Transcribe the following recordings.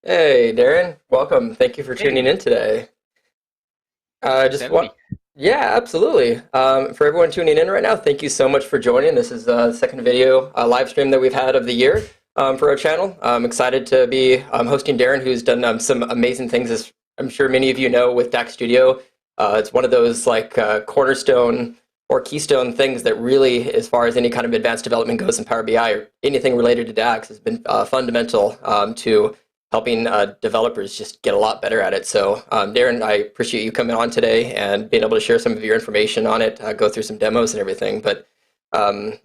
Hey, Darren. Welcome. Thank you for tuning Hey, in today. thanks for Just having want, me. yeah, absolutely. For everyone tuning in right now, thank you so much for joining. This is the second video live stream that we've had of the year for our channel. I'm excited to be hosting Darren, who's done some amazing things, as I'm sure many of you know, with DAX Studio. It's one of those like cornerstone or keystone things that really, as far as any kind of advanced development goes in Power BI or anything related to DAX, has been fundamental to helping developers just get a lot better at it. So, Darren, I appreciate you coming on today and being able to share some of your information on it, go through some demos and everything. But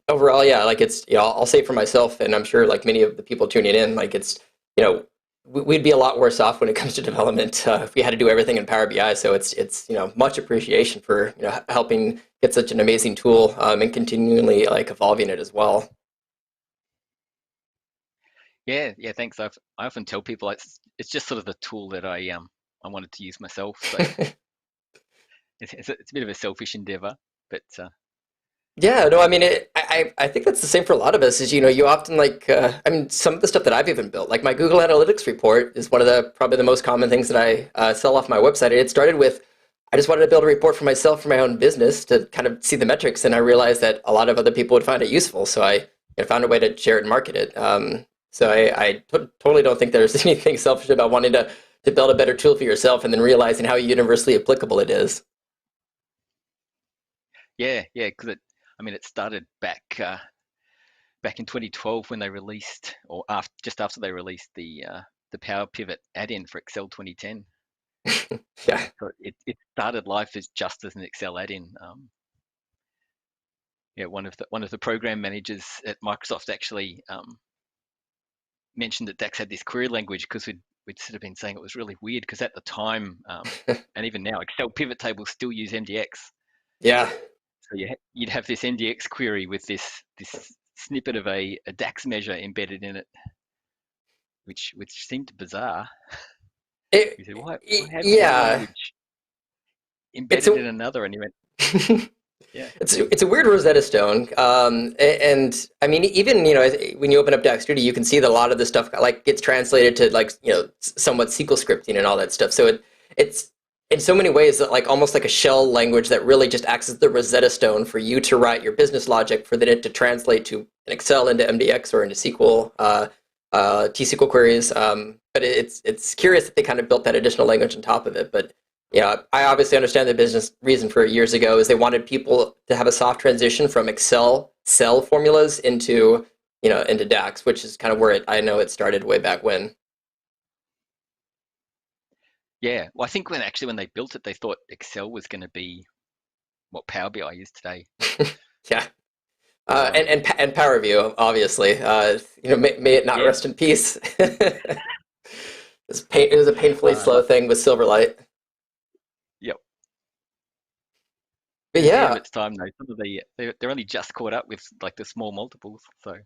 overall, yeah, like it's, I'll say for myself, and I'm sure like many of the people tuning in, like it's, you know, we'd be a lot worse off when it comes to development if we had to do everything in Power BI. So it's much appreciation for helping get such an amazing tool and continually like evolving it as well. Yeah, thanks. I often tell people it's just sort of the tool that I wanted to use myself. So it's a bit of a selfish endeavor, but Yeah, no, I mean, I think that's the same for a lot of us. Is you often like, I mean, some of the stuff that I've even built, like my Google Analytics report, is one of the probably the most common things that I sell off my website. It started with I just wanted to build a report for myself for my own business to kind of see the metrics, and I realized that a lot of other people would find it useful. So I found a way to share it and market it. So totally don't think there's anything selfish about wanting to build a better tool for yourself and then realizing how universally applicable it is. yeah, because I mean, it started back in 2012 when they released, or just after they released the Powerpivot add-in for Excel 2010. Yeah. So it started life as just as an Excel add-in. Yeah, one of the program managers at Microsoft actually mentioned that DAX had this query language because we'd sort of been saying it was really weird because at the time, and even now, Excel pivot tables still use MDX. Yeah. So you'd have this MDX query with this snippet of a DAX measure embedded in it, which seemed bizarre. It, We said, why have one yeah. language It's embedded a in another? And he went, yeah, it's a weird Rosetta Stone, and I mean, even when you open up DAX Studio, you can see that a lot of the stuff like gets translated to like somewhat SQL scripting and all that stuff. So it's in so many ways that like almost like a shell language that really just acts as the Rosetta Stone for you to write your business logic for then it to translate to an Excel into MDX or into SQL, T-SQL queries. But it's curious that they kind of built that additional language on top of it, but. Yeah, I obviously understand the business reason for it years ago is they wanted people to have a soft transition from Excel cell formulas into DAX, which is kind of where I know it started way back when. yeah. Well, I think when they built it, they thought Excel was going to be what Power BI is today. Yeah, So and Power View, obviously. May it not yeah, rest in peace. It was a painfully slow like thing with Silverlight. yep. But It was ahead of yeah, its time though. Some of they're only just caught up with like the small multiples. So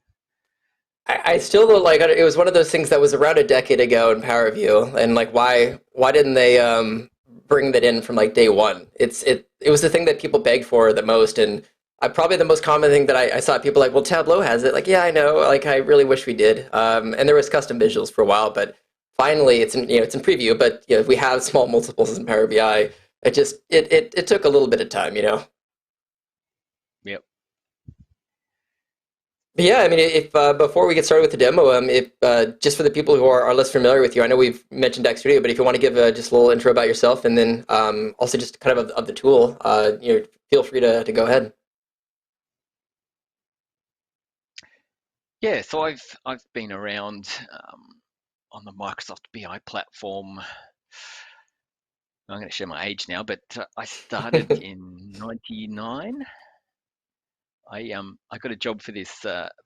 I still don't like it. Was one of those things that was around a decade ago in Power View, and like why didn't they bring that in from like day one? It was the thing that people begged for the most, and probably the most common thing that I saw people like, well, Tableau has it. Like, yeah, I know. Like, I really wish we did. And there was custom visuals for a while, but finally, it's in preview. But we have small multiples in Power BI. It took a little bit of time. yep. But yeah, I mean, if before we get started with the demo, if just for the people who are less familiar with you, I know we've mentioned DAX Studio, but if you want to give just a little intro about yourself, and then also just kind of the tool, feel free to go ahead. Yeah. So I've been around on the Microsoft BI platform. I'm going to share my age now, but I started in '99. I got a job for this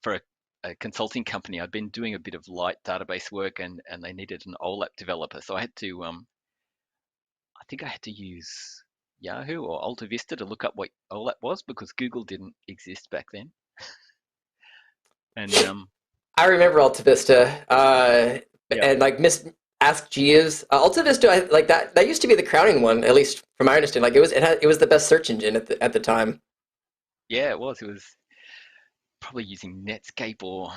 for a consulting company. I'd been doing a bit of light database work, and they needed an OLAP developer, so I had to I think I had to use Yahoo or Alta Vista to look up what OLAP was because Google didn't exist back then. And I remember Alta Vista, yeah, and like Miss Ask Jeeves. Alta Vista, like that used to be the crowning one, at least from my understanding. Like it was the best search engine at the time. yeah, it was. It was probably using Netscape or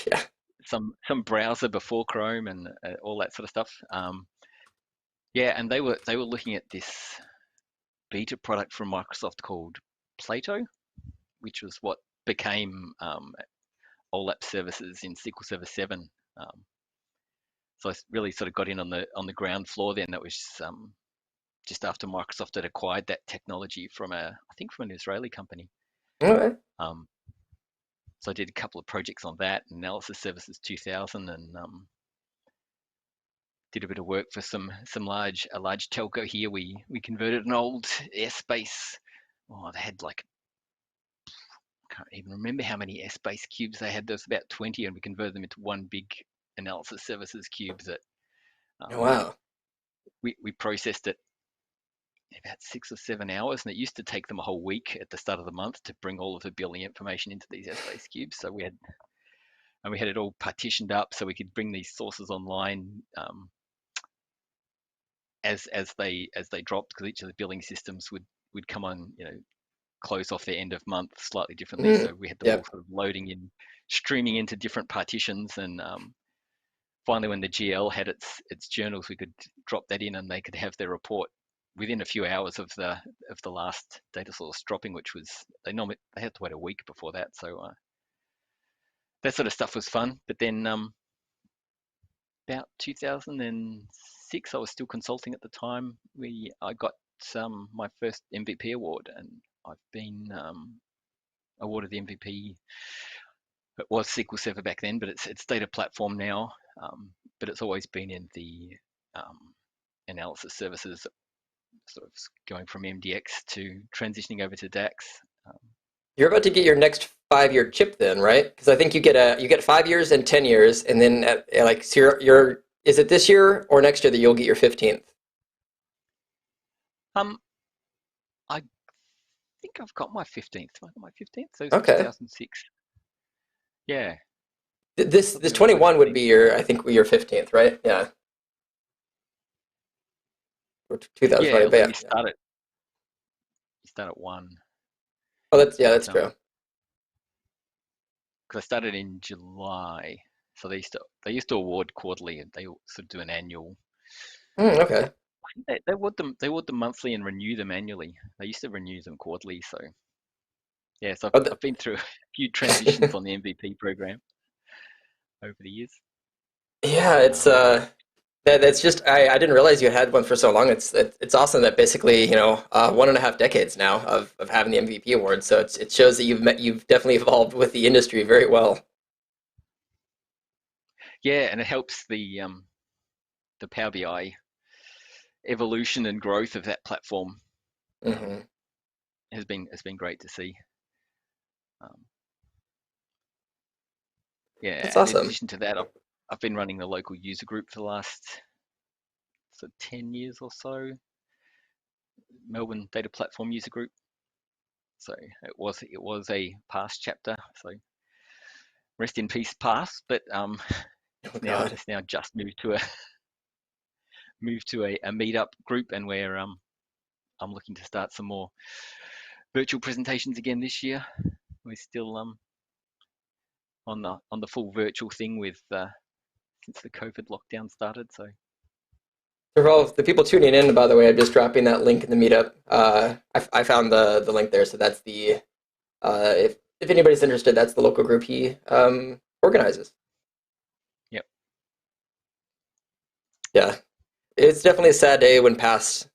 Yeah. some browser before Chrome and all that sort of stuff. Yeah, and they were looking at this beta product from Microsoft called Plato, which was what became OLAP services in SQL Server 7. So I really sort of got in on the ground floor then. That was just after Microsoft had acquired that technology I think from an Israeli company. All right. So I did a couple of projects on that, Analysis Services 2000, and did a bit of work for a large telco here. We converted an old airspace. Oh, they had like, I can't even remember how many airspace cubes they had. There was about 20, and we converted them into one big Analysis Services cube that Wow. we processed it in about 6 or 7 hours, and it used to take them a whole week at the start of the month to bring all of the billing information into these airspace cubes. So we had it all partitioned up so we could bring these sources online as they dropped, because each of the billing systems would come on, close off their end of month slightly differently. So we had them all Yep. sort of loading in, streaming into different partitions, and finally, when the GL had its journals, we could drop that in, and they could have their report within a few hours of the last data source dropping, which was they had to wait a week before that. So that sort of stuff was fun. But then about 2006, I was still consulting at the time. I got my first MVP award, and I've been awarded the MVP. It was SQL Server back then, but it's data platform now. But it's always been in the analysis services, sort of going from MDX to transitioning over to DAX. You're about to get your next 5-year chip then, right? Because I think you get 5 years and 10 years, and then so you're is it this year or next year that you'll get your 15th? I think I've got my 15th. I got my 15th, so it's Okay. 2006. Yeah. This Something like my 21 would 15th. be I think your 15th, right? Yeah. Or 2020, Yeah, but although yeah. you start at 1. Oh, But that's true. because I started in July, so they used to award quarterly, and they sort of do an annual. Okay. I think they award them monthly and renew them annually. They used to renew them quarterly, so yeah. So Oh, I've been through a few transitions on the MVP program over the years. yeah, it's that's just I didn't realize you had one for so long. It's awesome that basically 1.5 decades now of having the MVP award. So it shows that you've definitely evolved with the industry very well. Yeah, and it helps the Power BI evolution and growth of that platform. Hmm. Has been great to see. Um, yeah, That's and in awesome. addition to that, I've been running the local user group for the last 10 years or so, Melbourne Data Platform User Group. So it was a past chapter. So rest in peace, past. But Oh it's now God. it's now just moved to a meetup group, and where I'm looking to start some more virtual presentations again this year. We're still on the full virtual thing with since the COVID lockdown started. So For all of the people tuning in, by the way, I'm just dropping that link in the meetup. I found the link there, so that's the if anybody's interested, that's the local group he organizes. yep, Yeah, it's definitely a sad day when past.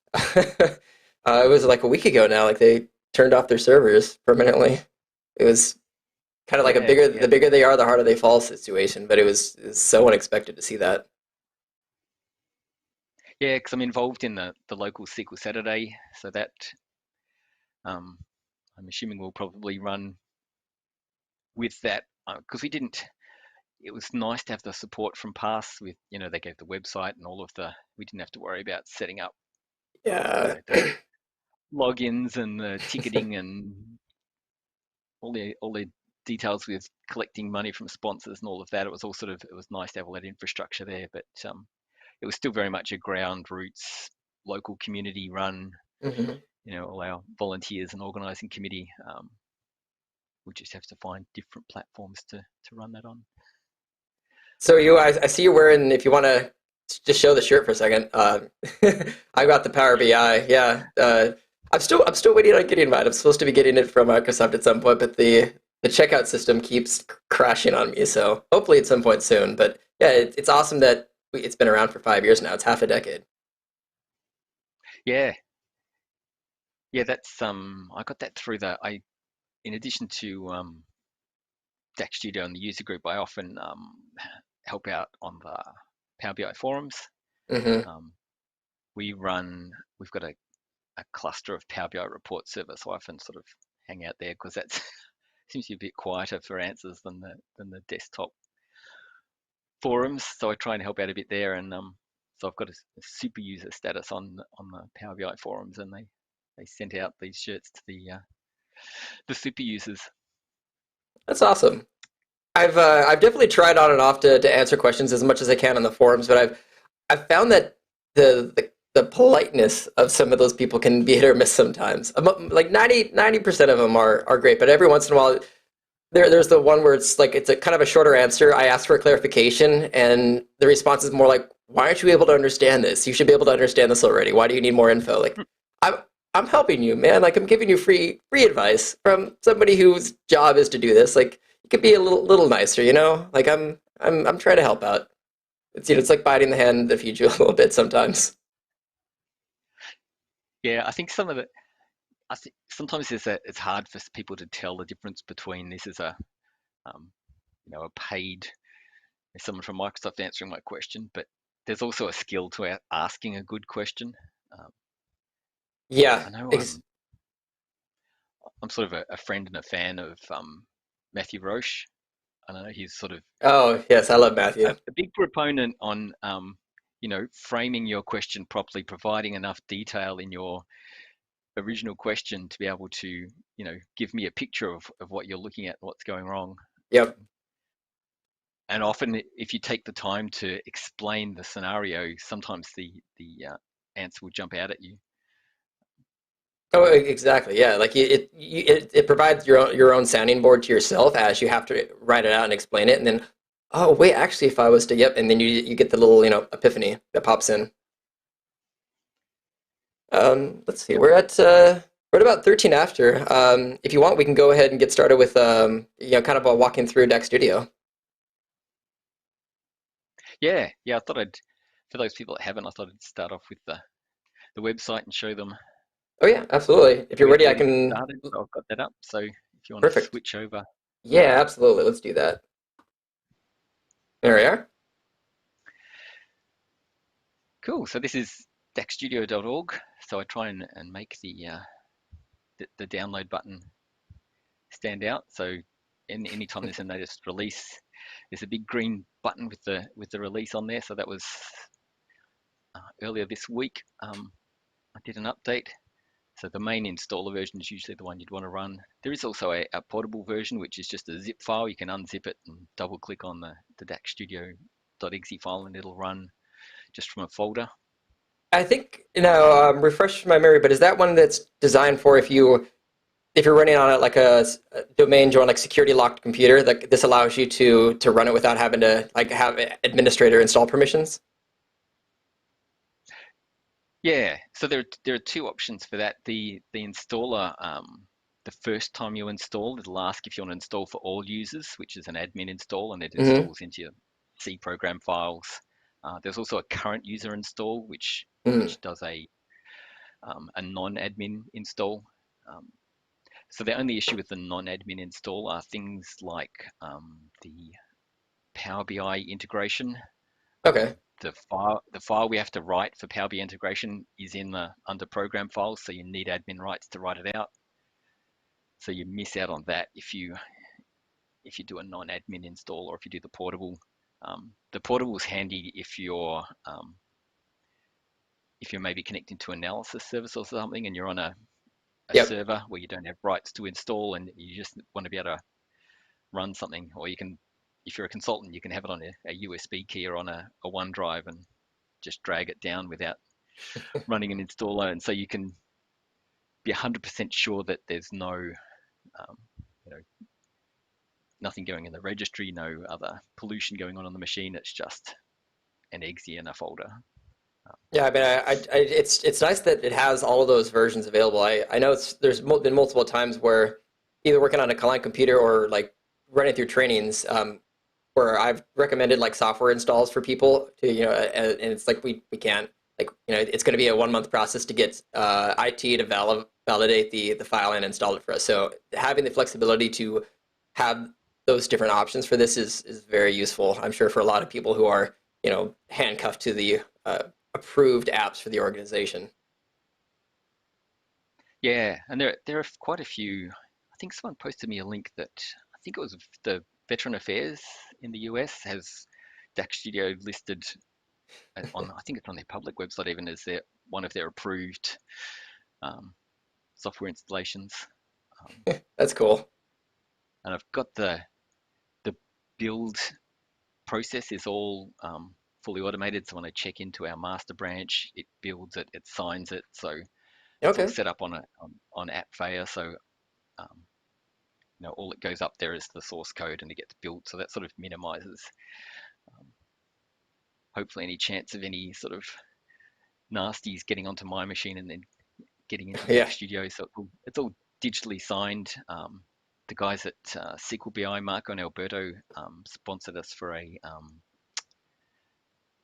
It was like a week ago now. Like they turned off their servers permanently. It was kind of like yeah, the bigger they are, the harder they fall situation. But it was so unexpected to see that. yeah. Because I'm involved in the local SQL Saturday, so that um, I'm assuming we'll probably run with that because we didn't. It was nice to have the support from past with they gave the website and all of we didn't have to worry about setting up Yeah. the logins and the ticketing and all the details with collecting money from sponsors and all of that. It was nice to have all that infrastructure there, but it was still very much a ground roots local community run. Hmm. All our volunteers and organising committee. We just have to find different platforms to run that on. So I see you wearing. If you want to just show the shirt for a second, I got the Power Yeah, BI. Yeah, I'm still waiting on getting mine. I'm supposed to be getting it from Microsoft at some point, but the checkout system keeps crashing on me. So hopefully at some point soon. But yeah, it's awesome that it's been around for 5 years now. It's half a decade. yeah, yeah. That's I got that through in addition to DAX Studio and the user group, I often help out on the Power BI forums. Hmm. Um, we've got a cluster of Power BI report servers, so I often sort of hang out there because that seems to be a bit quieter for answers than the desktop forums. So I try and help out a bit there, and so I've got a super user status on the Power BI forums, and they sent out these shirts to the super users. That's awesome. I've definitely tried on and off to answer questions as much as I can on the forums, but I've found that the politeness of some of those people can be hit or miss sometimes. Like 90% of them are great, but every once in a while there's the one where it's like it's a kind of a shorter answer. I ask for a clarification, and the response is more like, "Why aren't you able to understand this? You should be able to understand this already. Why do you need more info?" Like, I'm I'm helping you, man. Like I'm giving you free advice from somebody whose job is to do this. Like you could be a little nicer, you know? Like I'm trying to help out. It's like biting the hand that feeds you a little bit sometimes. Yeah, I think I think sometimes it's hard for people to tell the difference between this is um, a paid someone from Microsoft answering my question, but there's also a skill to asking a good question. Um, Yeah. I know I'm sort of a friend and a fan of Matthew Roche. I know he's sort of Oh, yes, I love Matthew. a big proponent on framing your question properly, providing enough detail in your original question to be able to give me a picture of what you're looking at, what's going wrong. Yep. And often, if you take the time to explain the scenario, sometimes the answer will jump out at you. Oh, exactly. Yeah. Like it provides your own sounding board to yourself as you have to write it out and explain it, and then, oh wait, actually, if I was to, yep, and then you get the little epiphany that pops in. Let's see. Yep. We're at about 13 after. If you want, we can go ahead and get started with kind of walking through DAX Studio. Yeah, yeah. I thought I'd for those people that haven't, I thought I'd start off with the website and show them Oh yeah, absolutely. If you're where, ready, I to get can. started. So I've got that up. So if you want to Perfect. switch over, Yeah, absolutely. Let's do that. There we are. cool. So this is daxstudio.org. So I try and make the download button stand out. So anytime there's a latest release, there's a big green button with the release on there. So that was earlier this week. I did an update. So the main installer version is usually the one you'd want to run. There is also a portable version, which is just a zip file. You can unzip it and double click on the DAX Studio.exe file and it'll run just from a folder. I think refresh my memory, but is that one that's designed for if you're running on it like a domain join like security locked computer, like this allows you to run it without having to like have administrator install permissions? Yeah, so there are two options for that. The installer, the first time you install, it'll ask if you want to install for all users, which is an admin install, and it Hmm. installs into your C program files. There's also a current user install, Hmm. which does a non-admin install. Um, so the only issue with the non-admin install are things like the Power BI integration. Okay. The file we have to write for Power BI integration is in the under program files, so you need admin rights to write it out. So you miss out on that if you do a non-admin install or if you do the portable. The portable is handy if you're maybe connecting to analysis service or something and you're on a Yep. server where you don't have rights to install and you just want to be able to run something, or you can, if you're a consultant, you can have it on a USB key or on a OneDrive and just drag it down without running an installer, and so you can be 100% sure that there's no, um, you know, nothing going in the registry, no other pollution going on the machine. It's just an exe in a folder. Yeah, I mean, it's nice that it has all of those versions available. I know been multiple times where either working on a client computer or like running through trainings, where I've recommended like software installs for people to, and it's like we can't, like, it's going to be a 1 month process to get IT to validate the file and install it for us. So having the flexibility to have those different options for this is very useful. I'm sure for a lot of people who are, handcuffed to the approved apps for the organization. Yeah, and there are quite a few. I think someone posted me a link that I think it was the Veteran Affairs in the US has DAX Studio listed on. I think it's on their public website even as one of their approved um, software installations. Um, That's cool. and I've got the build process is all fully automated. So when I check into our master branch, it builds it, it signs it. So it's all Okay. set up on AppFair. So um, all that goes up there is the source code and it gets built. So that sort of minimizes um, hopefully any chance of any sort of nasties getting onto my machine and then getting into Yeah. DAX Studio. So it's all digitally signed. The guys at SQL BI, Marco and Alberto, sponsored us for a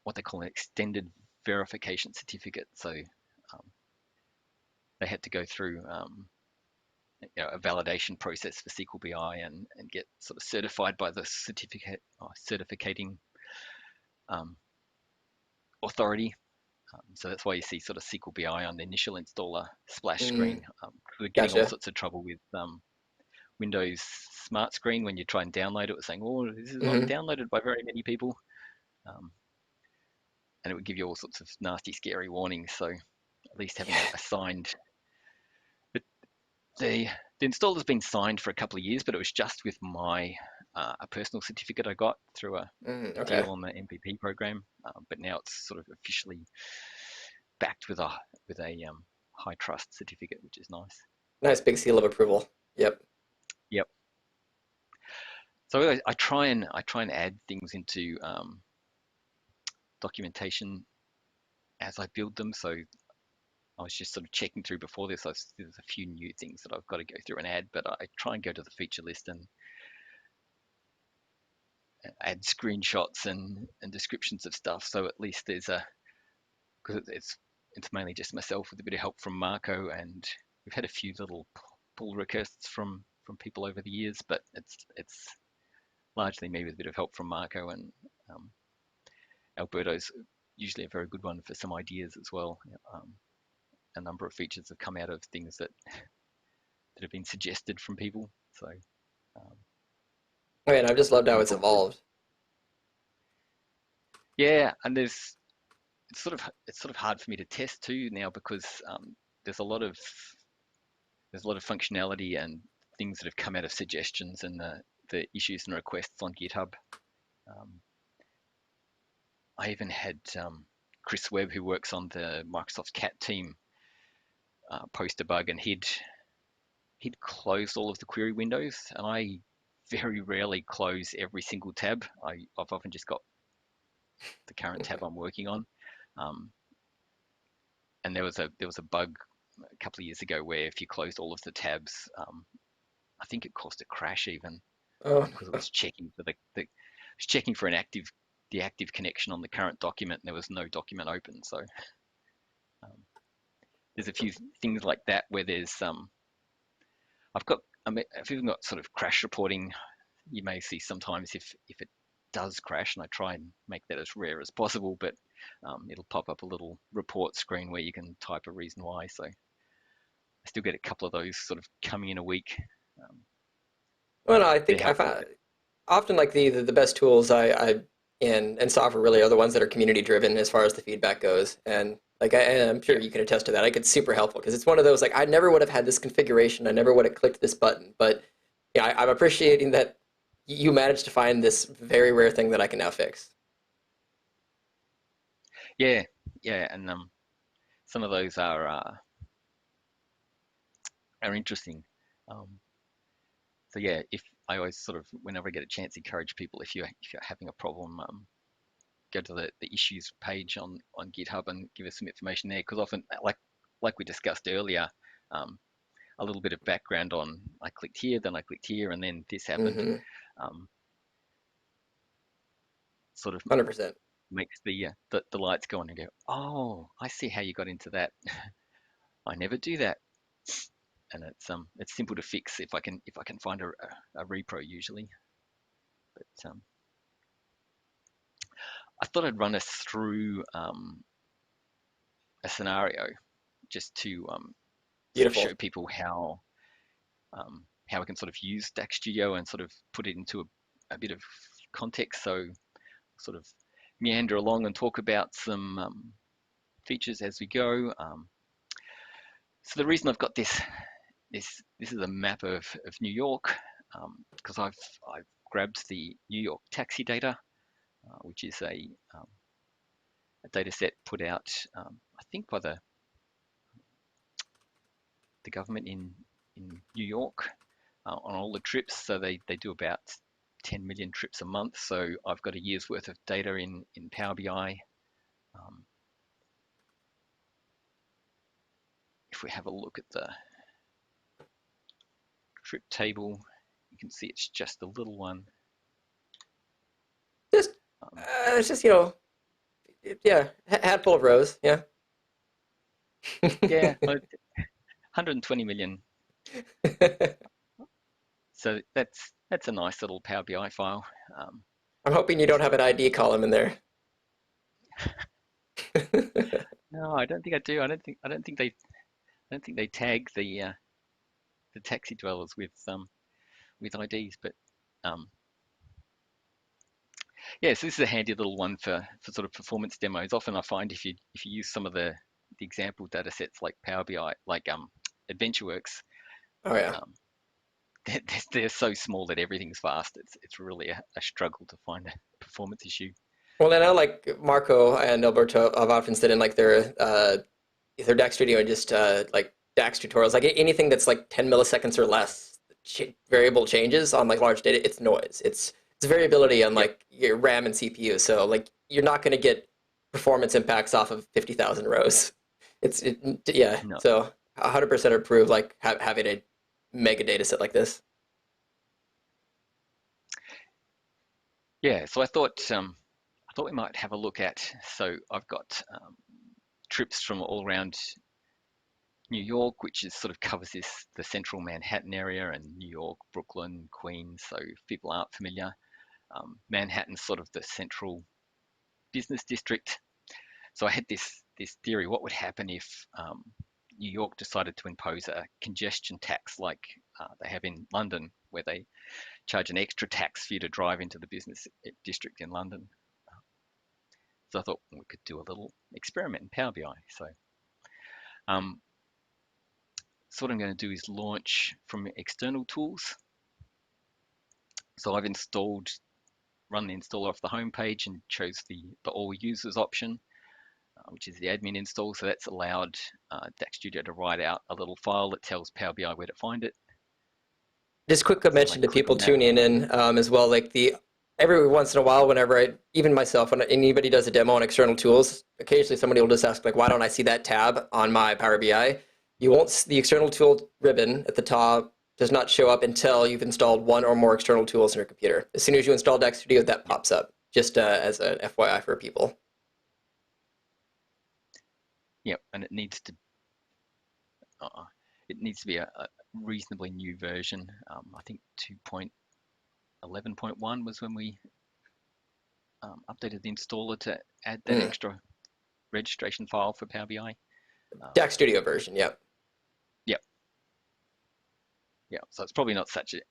what they call an extended verification certificate. So they had to go through a validation process for SQL BI and get sort of certified by the certificating um, authority. So that's why you see sort of SQL BI on the initial installer splash Mm, screen. We're getting all gotcha. sorts of trouble with Windows Smart Screen when you try and download it. It's saying, "Oh, this is not Hmm. downloaded by very many people," um, and it would give you all sorts of nasty, scary warnings. So at least having Yeah. a signed, but the the installer's been signed for a couple of years, but it was just with my a personal certificate I got through a Okay. deal on the MPP program. But now it's sort of officially backed with a high trust certificate, which is nice. Nice big seal of approval. Yep. Yep. So I try and add things into documentation as I build them. So I was just sort of checking through before this. There's a few new things that I've got to go through and add, but I try and go to the feature list and add screenshots and descriptions of stuff. So at least there's a because it's mainly just myself with a bit of help from Marco, and we've had a few little pull requests from people over the years, but it's largely me with a bit of help from Marco and um, Alberto's usually a very good one for some ideas as well. A number of features have come out of things that have been suggested from people. So um, I mean, I've just loved how and it's of course, evolved. yeah, and it's sort of hard for me to test too now because there's a lot of there's a lot of functionality and things that have come out of suggestions and the issues and requests on GitHub. Um, I even had Chris Webb, who works on the Microsoft Cat team, post a bug, and he'd closed all of the query windows, and I very rarely close every single tab. I've often just got the current tab I'm working on. Um, and there was a bug a couple of years ago where if you closed all of the tabs, I think it caused a crash even Oh, because it was checking for it was checking for the active connection on the current document, and there was no document open. So um, there's a few things like that where I've even got sort of crash reporting. You may see sometimes if it does crash, and I try and make that as rare as possible, but it'll pop up a little report screen where you can type a reason why. So I still get a couple of those sort of coming in a week. Um, well, no, I they're think I helpful. found often like the best tools I and software really are the ones that are community driven as far as the feedback goes. And like I'm sure Yeah, you can attest to that. Like it's super helpful because it's one of those like I never would have had this configuration. I never would have clicked this button. But yeah, I'm appreciating that you managed to find this very rare thing that I can now fix. yeah, yeah, and some of those are interesting. Um, so yeah, I always sort of, whenever I get a chance, encourage people, if you're having a problem, go to the issues page on GitHub and give us some information there. Because often, like we discussed earlier, a little bit of background on, I clicked here, then I clicked here, and then this happened. Mm-hmm. Um, Sort of 100%. makes the lights go on and go, oh, I see how you got into that. I never do that. And it's simple to fix if I can find a repro usually. But I thought I'd run us through a scenario just to sort of Beautiful. show people how we can sort of use DAX Studio and sort of put it into a bit of context. So sort of meander along and talk about some features as we go. So the reason I've got this is a map of New York, because I've grabbed the New York taxi data, which is a data set put out, I think, by the government in New York, on all the trips. So they do about 10 million trips a month. So I've got a year's worth of data in Power BI. If we have a look at the trip table, you can see it's just a little one. Just, Um, it's just, yeah, handful of rows. Yeah. yeah, 120 million. So that's a nice little Power BI file. Um, I'm hoping you don't have an ID column in there. no, I don't think I do. I don't think they tag the taxi dwellers with IDs. But um, yeah, so this is a handy little one for sort of performance demos. Often I find if you use some of the example data sets like Power BI, like AdventureWorks, Oh yeah. um, they're so small that everything's fast. It's really a struggle to find a performance issue. Well, I know like Marco and Alberto have often said in like their DAX Studio and just like DAX tutorials, like anything that's like 10 milliseconds or less, variable changes on like large data, it's noise. It's variability on Yep. like your RAM and CPU. So like you're not going to get performance impacts off of 50,000 rows. Yeah. No. So 100% approve like having a mega data set like this. Yeah. So I thought we might have a look at. So I've got trips from all around New York, which is sort of covers the central Manhattan area and New York, Brooklyn, Queens. So if people aren't familiar, Manhattan's sort of the central business district. So I had this theory: what would happen if New York decided to impose a congestion tax like they have in London, where they charge an extra tax for you to drive into the business district in London? So I thought we could do a little experiment in Power BI. Um, so what I'm going to do is launch from external tools. So I've run the installer off the home page and chose the all users option, which is the admin install. So that's allowed DAX Studio to write out a little file that tells Power BI where to find it. Just quick So when I mention to click people on that, tuning in as well, like the every once in a while, whenever even myself, when anybody does a demo on external tools, occasionally somebody will just ask like, why don't I see that tab on my Power BI? You won't, the external tool ribbon at the top does not show up until you've installed one or more external tools in your computer. As soon as you install DAX Studio, that yep, pops up, just as an FYI for people. yep, and uh, it needs to be a reasonably new version. I think 2.11.1 was when we updated the installer to add that Mm. extra registration file for Power BI. Um, DAX Studio version, yeah. yep, yep. So it's probably not such an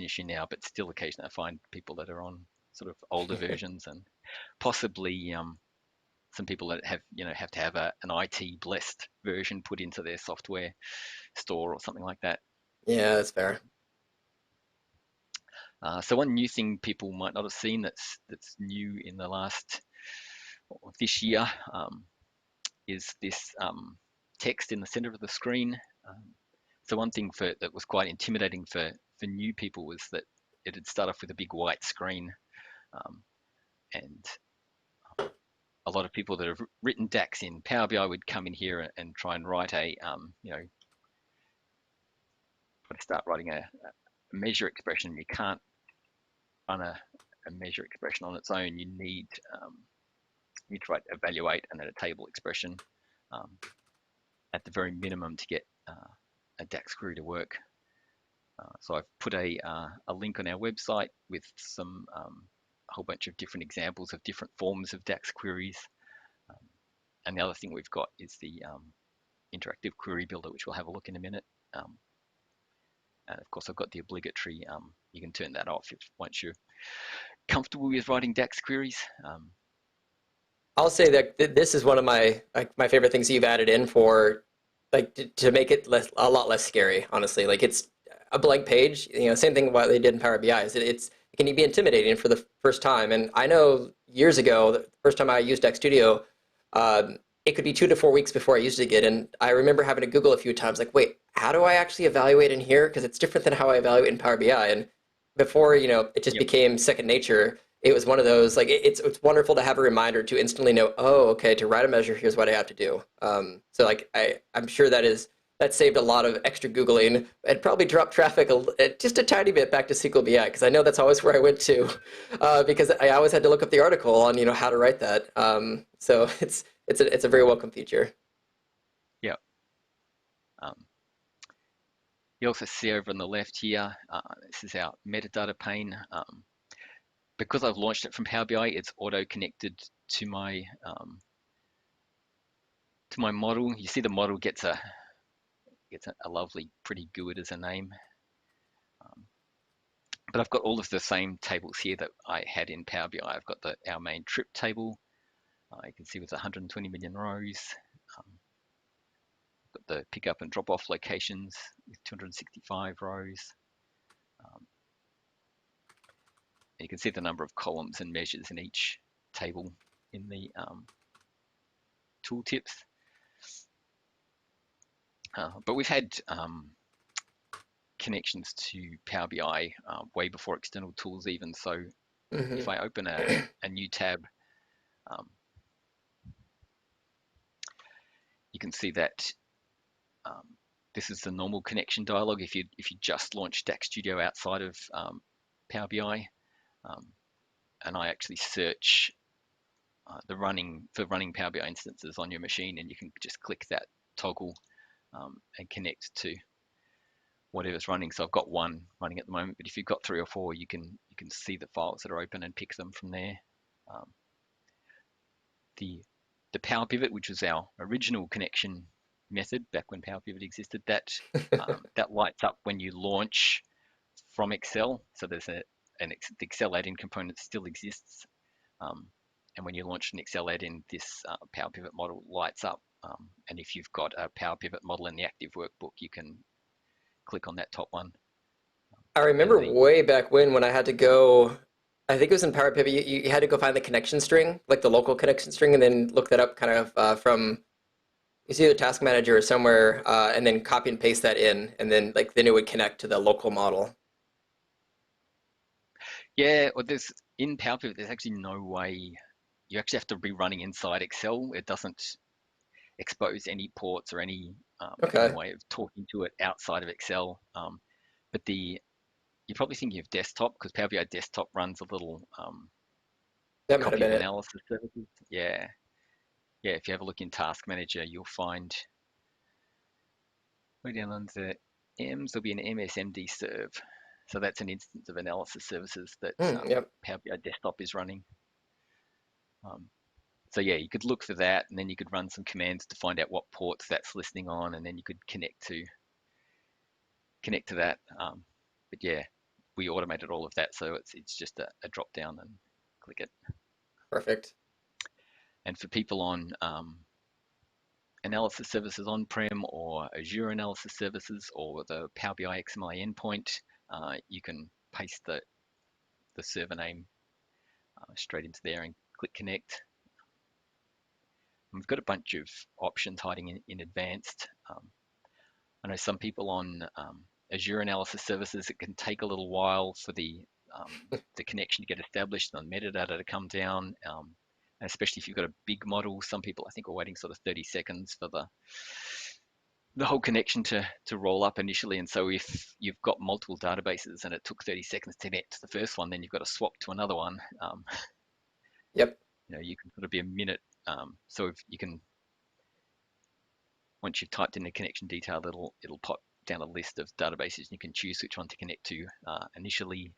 issue now, but still occasionally I find people that are on sort of older versions, and possibly some people that have to have an IT blessed version put into their software store or something like that. Yeah, that's fair. So one new thing people might not have seen that's new in the last this year, is this text in the center of the screen. Um, so one thing that was quite intimidating for new people was that it'd start off with a big white screen, and a lot of people that have written DAX in Power BI would come in here and try and write a, start writing a measure expression. You can't run a measure expression on its own. You need to write evaluate and then a table expression at the very minimum to get a DAX query to work. So I've put a link on our website with some a whole bunch of different examples of different forms of DAX queries. And the other thing we've got is the interactive query builder, which we'll have a look in a minute. And of course, I've got the obligatory, you can turn that off once you're comfortable with writing DAX queries. I'll say that this is one of my favorite things you've added in for to make it a lot less scary, honestly. Like, it's a blank page, same thing what they did in Power BI is it can be intimidating for the first time. And I know years ago, the first time I used DAX Studio, it could be 2 to 4 weeks before I used it again. And I remember having to Google a few times, like, wait, how do I actually evaluate in here? Because it's different than how I evaluate in Power BI. And before, it just became second nature. It was one of those, like, it's wonderful to have a reminder to instantly know, oh, okay, to write a measure, here's what I have to do. So like, I'm sure that saved a lot of extra Googling and probably dropped traffic just a tiny bit back to SQL BI, because I know that's always where I went to, because I always had to look up the article on, how to write that. So it's a very welcome feature. Yeah. You also see over on the left here, this is our metadata pane. Because I've launched it from Power BI, it's auto-connected to my model. You see the model gets a lovely, pretty GUID as a name. But I've got all of the same tables here that I had in Power BI. I've got our main trip table. You can see with 120 million rows. Got the pickup and drop-off locations with 265 rows. You can see the number of columns and measures in each table in the tooltips. But we've had connections to Power BI way before external tools even. So if I open a new tab, you can see that this is the normal connection dialog. If you just launch DAX Studio outside of Power BI, and I actually search for running Power BI instances on your machine, and you can just click that toggle and connect to whatever's running. So I've got one running at the moment, but if you've got 3 or 4, you can see the files that are open and pick them from there. The Powerpivot, which was our original connection method back when Powerpivot existed, that lights up when you launch from Excel. So there's the Excel add-in component still exists, and when you launch an Excel add-in, this Powerpivot model lights up. And if you've got a Powerpivot model in the active workbook, you can click on that top one. I remember way back when I had to go, I think it was in Powerpivot, you had to go find the connection string, like the local connection string, and then look that up kind of from, it's either Task Manager or somewhere, and then copy and paste that in, and then it would connect to the local model. Yeah, well, in Powerpivot, there's actually no way. You actually have to be running inside Excel. It doesn't expose any ports or any way of talking to it outside of Excel. But you're probably thinking of desktop, because Power BI desktop runs a little That might have copy been of it. analysis services. Yeah. If you have a look in Task Manager, you'll find way down under M's, there'll be an MSMD serve. So that's an instance of analysis services that Power BI desktop is running. So yeah, you could look for that, and then you could run some commands to find out what ports that's listening on, and then you could connect to that. But yeah, we automated all of that, so it's just a drop down and click it. Perfect. And for people on analysis services on-prem or Azure analysis services or the Power BI XML endpoint, you can paste the server name straight into there and click connect. And we've got a bunch of options hiding in advanced. I know some people on Azure analysis services, it can take a little while for the the connection to get established and the metadata to come down. And especially if you've got a big model, some people I think are waiting sort of 30 seconds for the whole connection to roll up initially. And so if you've got multiple databases and it took 30 seconds to connect to the first one, then you've got to swap to another one. Yep. You can sort of be a minute. So if you can, once you've typed in the connection detail, it'll pop down a list of databases and you can choose which one to connect to initially.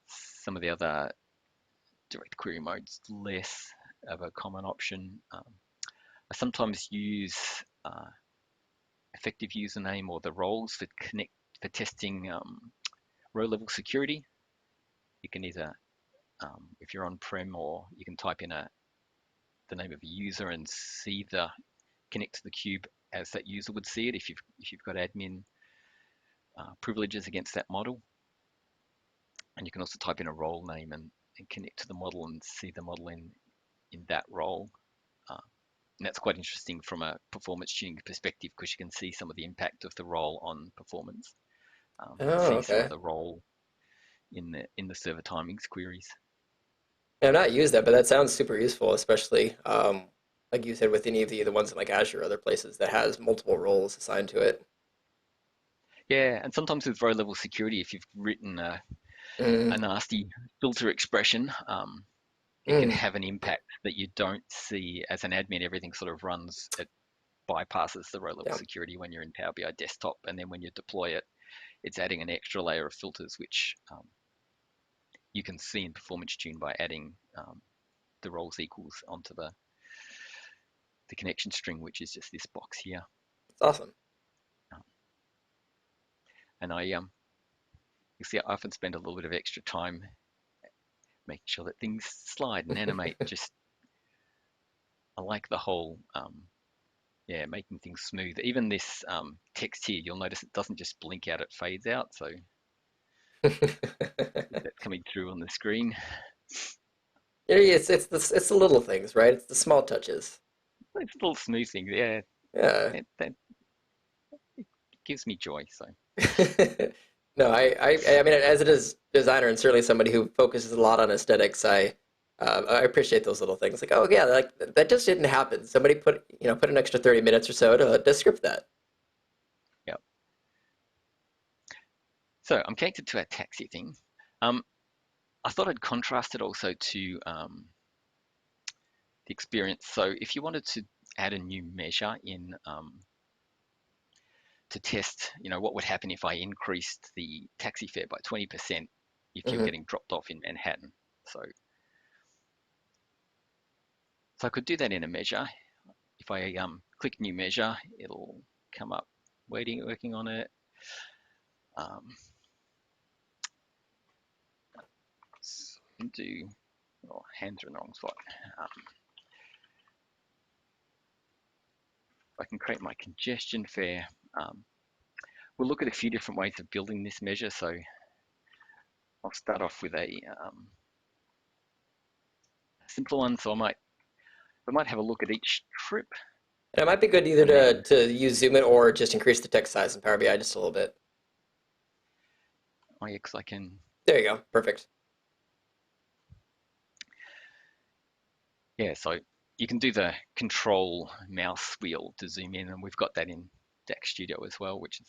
Some of the other direct query modes, less of a common option. I sometimes use effective username or the roles for testing row level security. You can either, if you're on-prem, or you can type in the name of a user and see the connect to the cube as that user would see it if you've got admin privileges against that model. And you can also type in a role name and connect to the model and see the model in that role. And that's quite interesting from a performance tuning perspective, because you can see some of the impact of the role on performance. Oh, See some of okay. the role in the server timings queries. I've not used that, but that sounds super useful, especially like you said, with any of the ones in like Azure or other places that has multiple roles assigned to it. Yeah, and sometimes with row level security, if you've written a Mm, nasty filter expression, it can mm, have an impact that you don't see as an admin. Everything sort of runs, it bypasses the row level yeah, security when you're in Power BI desktop, and then when you deploy it, it's adding an extra layer of filters, which you can see in Performance Tune by adding the roles equals onto the connection string, which is just this box here. it's awesome. And you see, I often spend a little bit of extra time making sure that things slide and animate. Just I like the whole yeah, making things smooth. Even this text here, you'll notice it doesn't just blink out, it fades out. So that's coming through on the screen. Yeah, it's the little things, right? It's the small touches. It's a little smooth thing. Yeah, Yeah. that gives me joy. So No, I mean, as a designer and certainly somebody who focuses a lot on aesthetics, I appreciate those little things. Like, oh yeah, like that just didn't happen. Somebody put an extra 30 minutes or so to script that. yeah. So I'm connected to our taxi thing. Um, I thought I'd contrast it also to the experience. So if you wanted to add a new measure in to test, what would happen if I increased the taxi fare by 20% if you're Hmm. getting dropped off in Manhattan. So I could do that in a measure. If I click new measure, it'll come up working on it. Um, so do, oh, hands are in the wrong spot. Um, I can create my congestion fare. Um, we'll look at a few different ways of building this measure. So I'll start off with a simpler one. So I might have a look at each trip, And it might be good either and then to use zoom in or just increase the text size in Power BI just a little bit. because I can, There you go. Perfect. yeah. So you can do the control mouse wheel to zoom in, and we've got that in DAX Studio as well, which is,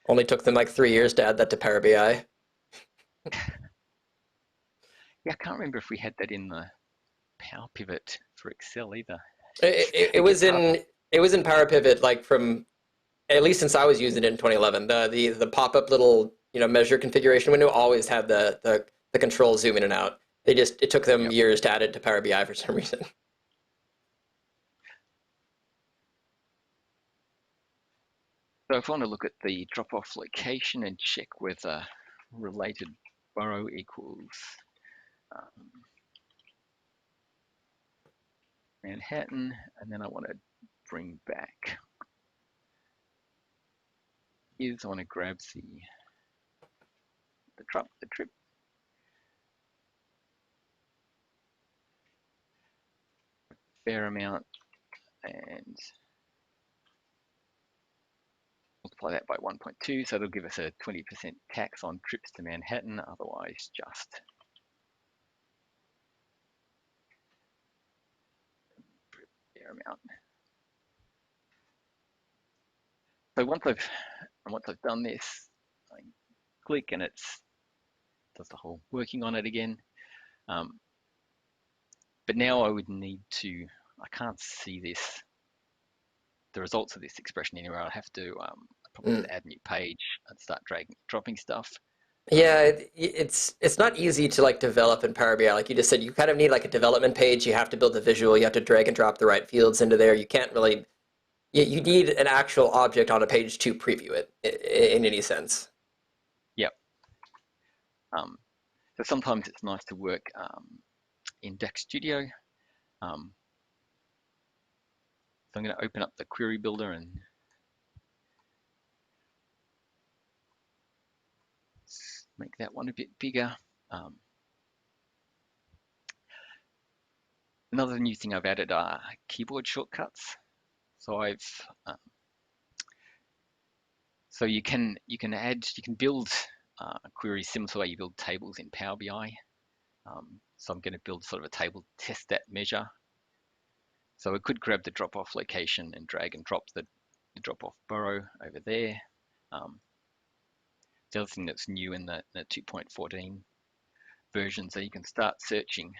Only took them like 3 years to add that to Power BI. yeah, I can't remember if we had that in the Powerpivot for Excel either. It It was gets hard. in Powerpivot like from at least since I was using it in 2011. The pop-up little measure configuration window always had the control zoom in and out. It took them Yep. years to add it to Power BI for some reason. So if I want to look at the drop-off location and check whether related borough equals um, Manhattan, and then I want to bring back I want to grab the trip fair amount and multiply that by 1.2, so it'll give us a 20% tax on trips to Manhattan, otherwise just fair amount. So once I've done this, I click and it does the whole working on it again. But now I would need to, I can't see the results of this expression anywhere. I have to probably have to add a new page and start dragging, dropping stuff. Yeah, it's not easy to like develop in Power BI. Like you just said, you kind of need like a development page. You have to build the visual. You have to drag and drop the right fields into there. You can't really. You need an actual object on a page to preview it in any sense. Yep. So sometimes it's nice to work in DAX Studio. So I'm going to open up the query builder and make that one a bit bigger. Another new thing I've added are keyboard shortcuts. So so you can build queries similar to the way you build tables in Power BI. So I'm going to build sort of a table to test that measure. So I could grab the drop-off location and drag and drop the drop-off borough over there. The other thing that's new in the 2.14 version, so you can start searching.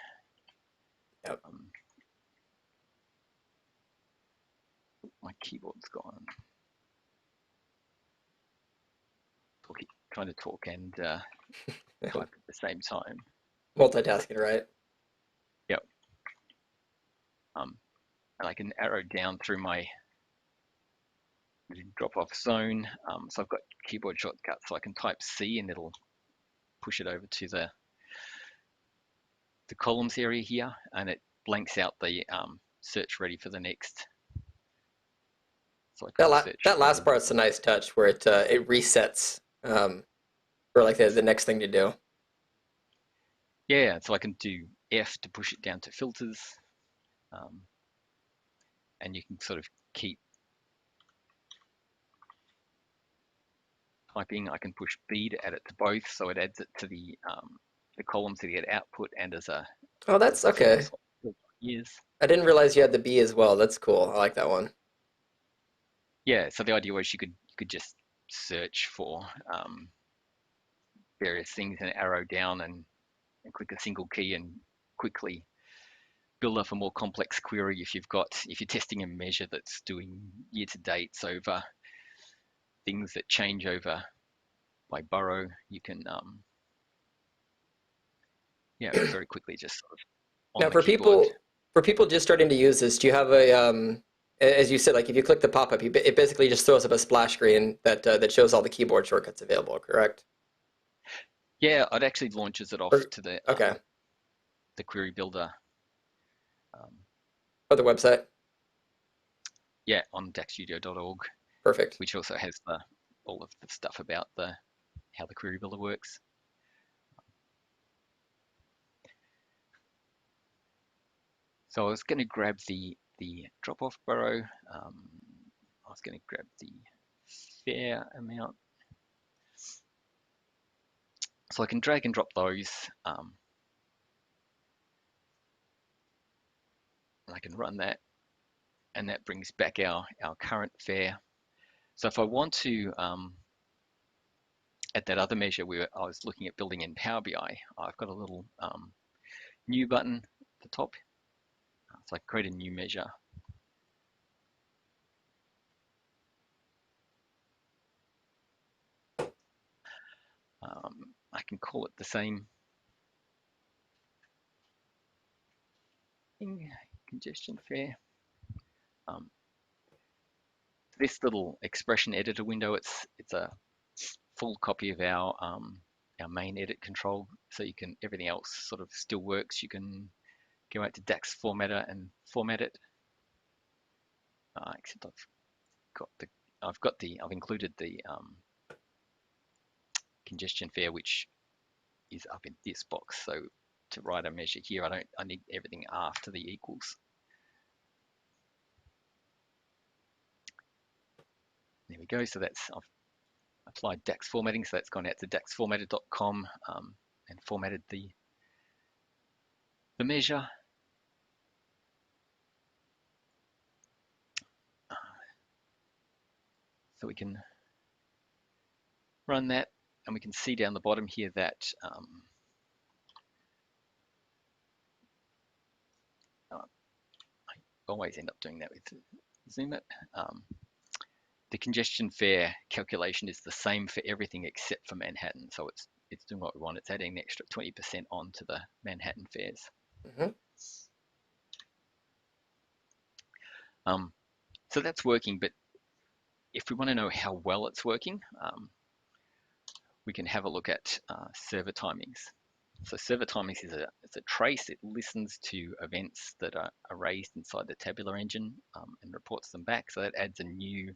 Yep. My keyboard's gone. Trying to talk and type at the same time. Multitasking, right? Yep. And I can arrow down through my drop-off zone. So I've got keyboard shortcuts, so I can type C and it'll push it over to the columns area here, and it blanks out the search ready for the next. So I can search That last part's a nice touch where it resets for like the next thing to do. Yeah, so I can do F to push it down to filters, and you can sort of keep typing. I can push B to add it to both, so it adds it to the columns to get output and as a. Oh, that's okay. Yes. I didn't realize you had the B as well. That's cool. I like that one. Yeah, so the idea was you could just search for various things and arrow down and click a single key and quickly build up a more complex query if you're testing a measure that's doing year to dates over things that change over by borough. You can very quickly just sort of on Now, the keyboard. for people just starting to use this, do you have a as you said, like if you click the pop-up, it basically just throws up a splash screen that shows all the keyboard shortcuts available, correct? Yeah, it actually launches it off to the the query builder. Or the website? Yeah, on daxstudio.org. Perfect. Which also has all of the stuff about how the query builder works. So I was going to grab the drop-off borough. I was going to grab the fair amount. So I can drag and drop those. I can run that, and that brings back our current fare. So if I want to at that other measure I was looking at building in Power BI, I've got a little new button at the top. So I create a new measure. I can call it the same thing, congestion fare. This little expression editor window, it's a full copy of our main edit control, so you can everything else sort of still works. You can go out to DAX formatter and format it. Except I've included the congestion fare, which is up in this box. So to write a measure here, I need everything after the equals. There we we go. So that's, I've applied DAX formatting, so that's gone out to daxformatted.com and formatted the measure. So we can run that, and we can see down the bottom here that I always end up doing that with Zoom it. The congestion fare calculation is the same for everything except for Manhattan. So it's doing what we want. It's adding an extra 20% onto the Manhattan fares. Mm-hmm. So that's working, but if we want to know how well it's working, we can have a look at server timings. So server timings is a trace. It listens to events that are raised inside the tabular engine and reports them back. So that adds a new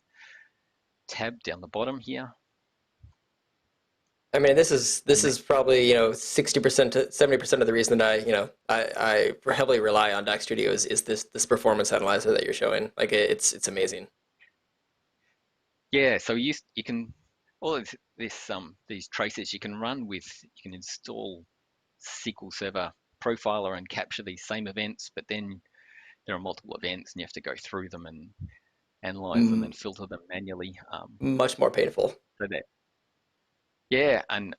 tab down the bottom here. I mean, this is probably 60% to 70% of the reason that I heavily rely on DAX Studio is this performance analyzer that you're showing. Like it's amazing. Yeah, so you can all of these traces you can run with. You can install SQL Server Profiler and capture these same events, but then there are multiple events and you have to go through them and analyze them Mm, and filter them manually. much more painful. So that yeah, and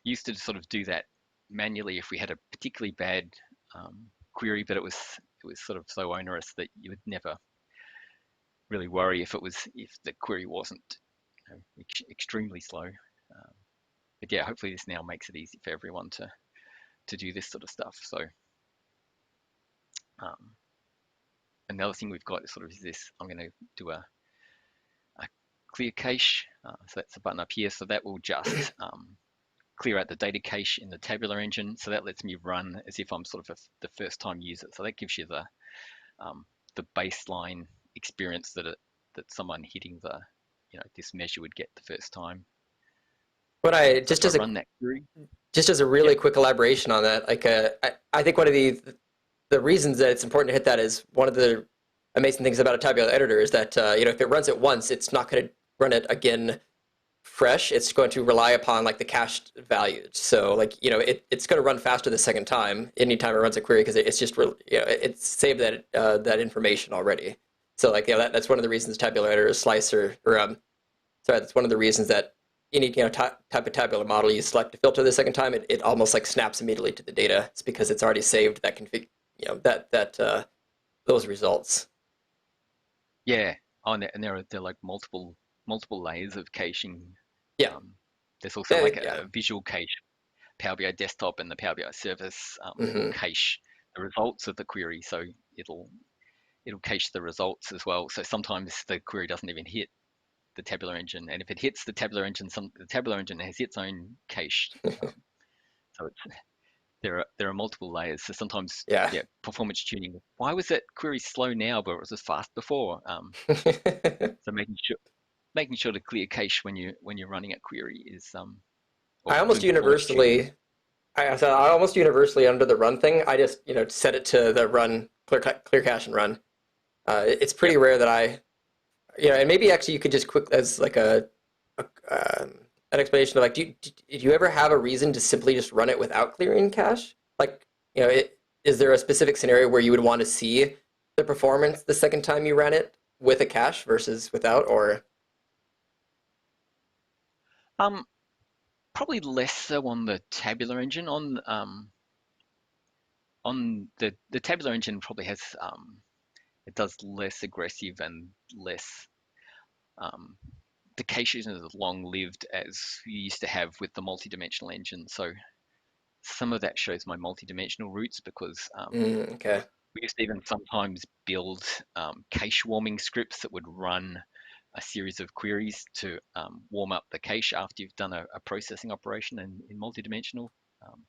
used to sort of do that manually if we had a particularly bad query, but it was sort of so onerous that you would never really worry if the query wasn't extremely slow. But yeah, hopefully this now makes it easy for everyone to do this sort of stuff. So another thing we've got is sort of this. I'm going to do a clear cache. So that's the button up here. So that will just clear out the data cache in the tabular engine. So that lets me run as if I'm sort of the first time user. So that gives you the baseline experience that someone hitting the this measure would get the first time. What I So if I run that query, just as a yeah, really quick elaboration on that, like I think one of the reasons that it's important to hit that is one of the amazing things about a tabular editor is that if it runs it once, it's not going to run it again fresh. It's going to rely upon like the cached values. So like it's going to run faster the second time anytime it runs a query because it's just it's saved that information already. So like that's one of the reasons tabular editor is slicer or sorry, that's one of the reasons that any type of tabular model you select to filter the second time, it almost like snaps immediately to the data. It's because it's already saved that config, those results. yeah. Oh, and there are like multiple layers of caching. Yeah, Um, there's also like yeah. a visual cache. Power BI desktop and the Power BI service will Hmm. cache the results of the query, so it'll cache the results as well. So sometimes the query doesn't even hit the tabular engine, and if it hits the tabular engine, the tabular engine has its own cache. Um, so there are multiple layers. So sometimes, Yeah. yeah, performance tuning. Why was that query slow now, but it was fast before? So making sure to clear cache when you're running a query is I or almost doing performance tuning. universally, I almost universally under the run thing. I just set it to the run clear cache and run. It's Yep. pretty rare that and maybe actually you could just quick as like a an explanation of like, did you ever have a reason to simply just run it without clearing cache? Like, is there a specific scenario where you would want to see the performance the second time you ran it with a cache versus without, or? Um, Probably less so on the tabular engine. On the tabular engine probably has it does less aggressive and less um, the cache isn't as long lived as you used to have with the multi-dimensional engine. So some of that shows my multi-dimensional roots because Okay. we used to even sometimes build cache warming scripts that would run a series of queries to warm up the cache after you've done a processing operation in multi-dimensional. Um,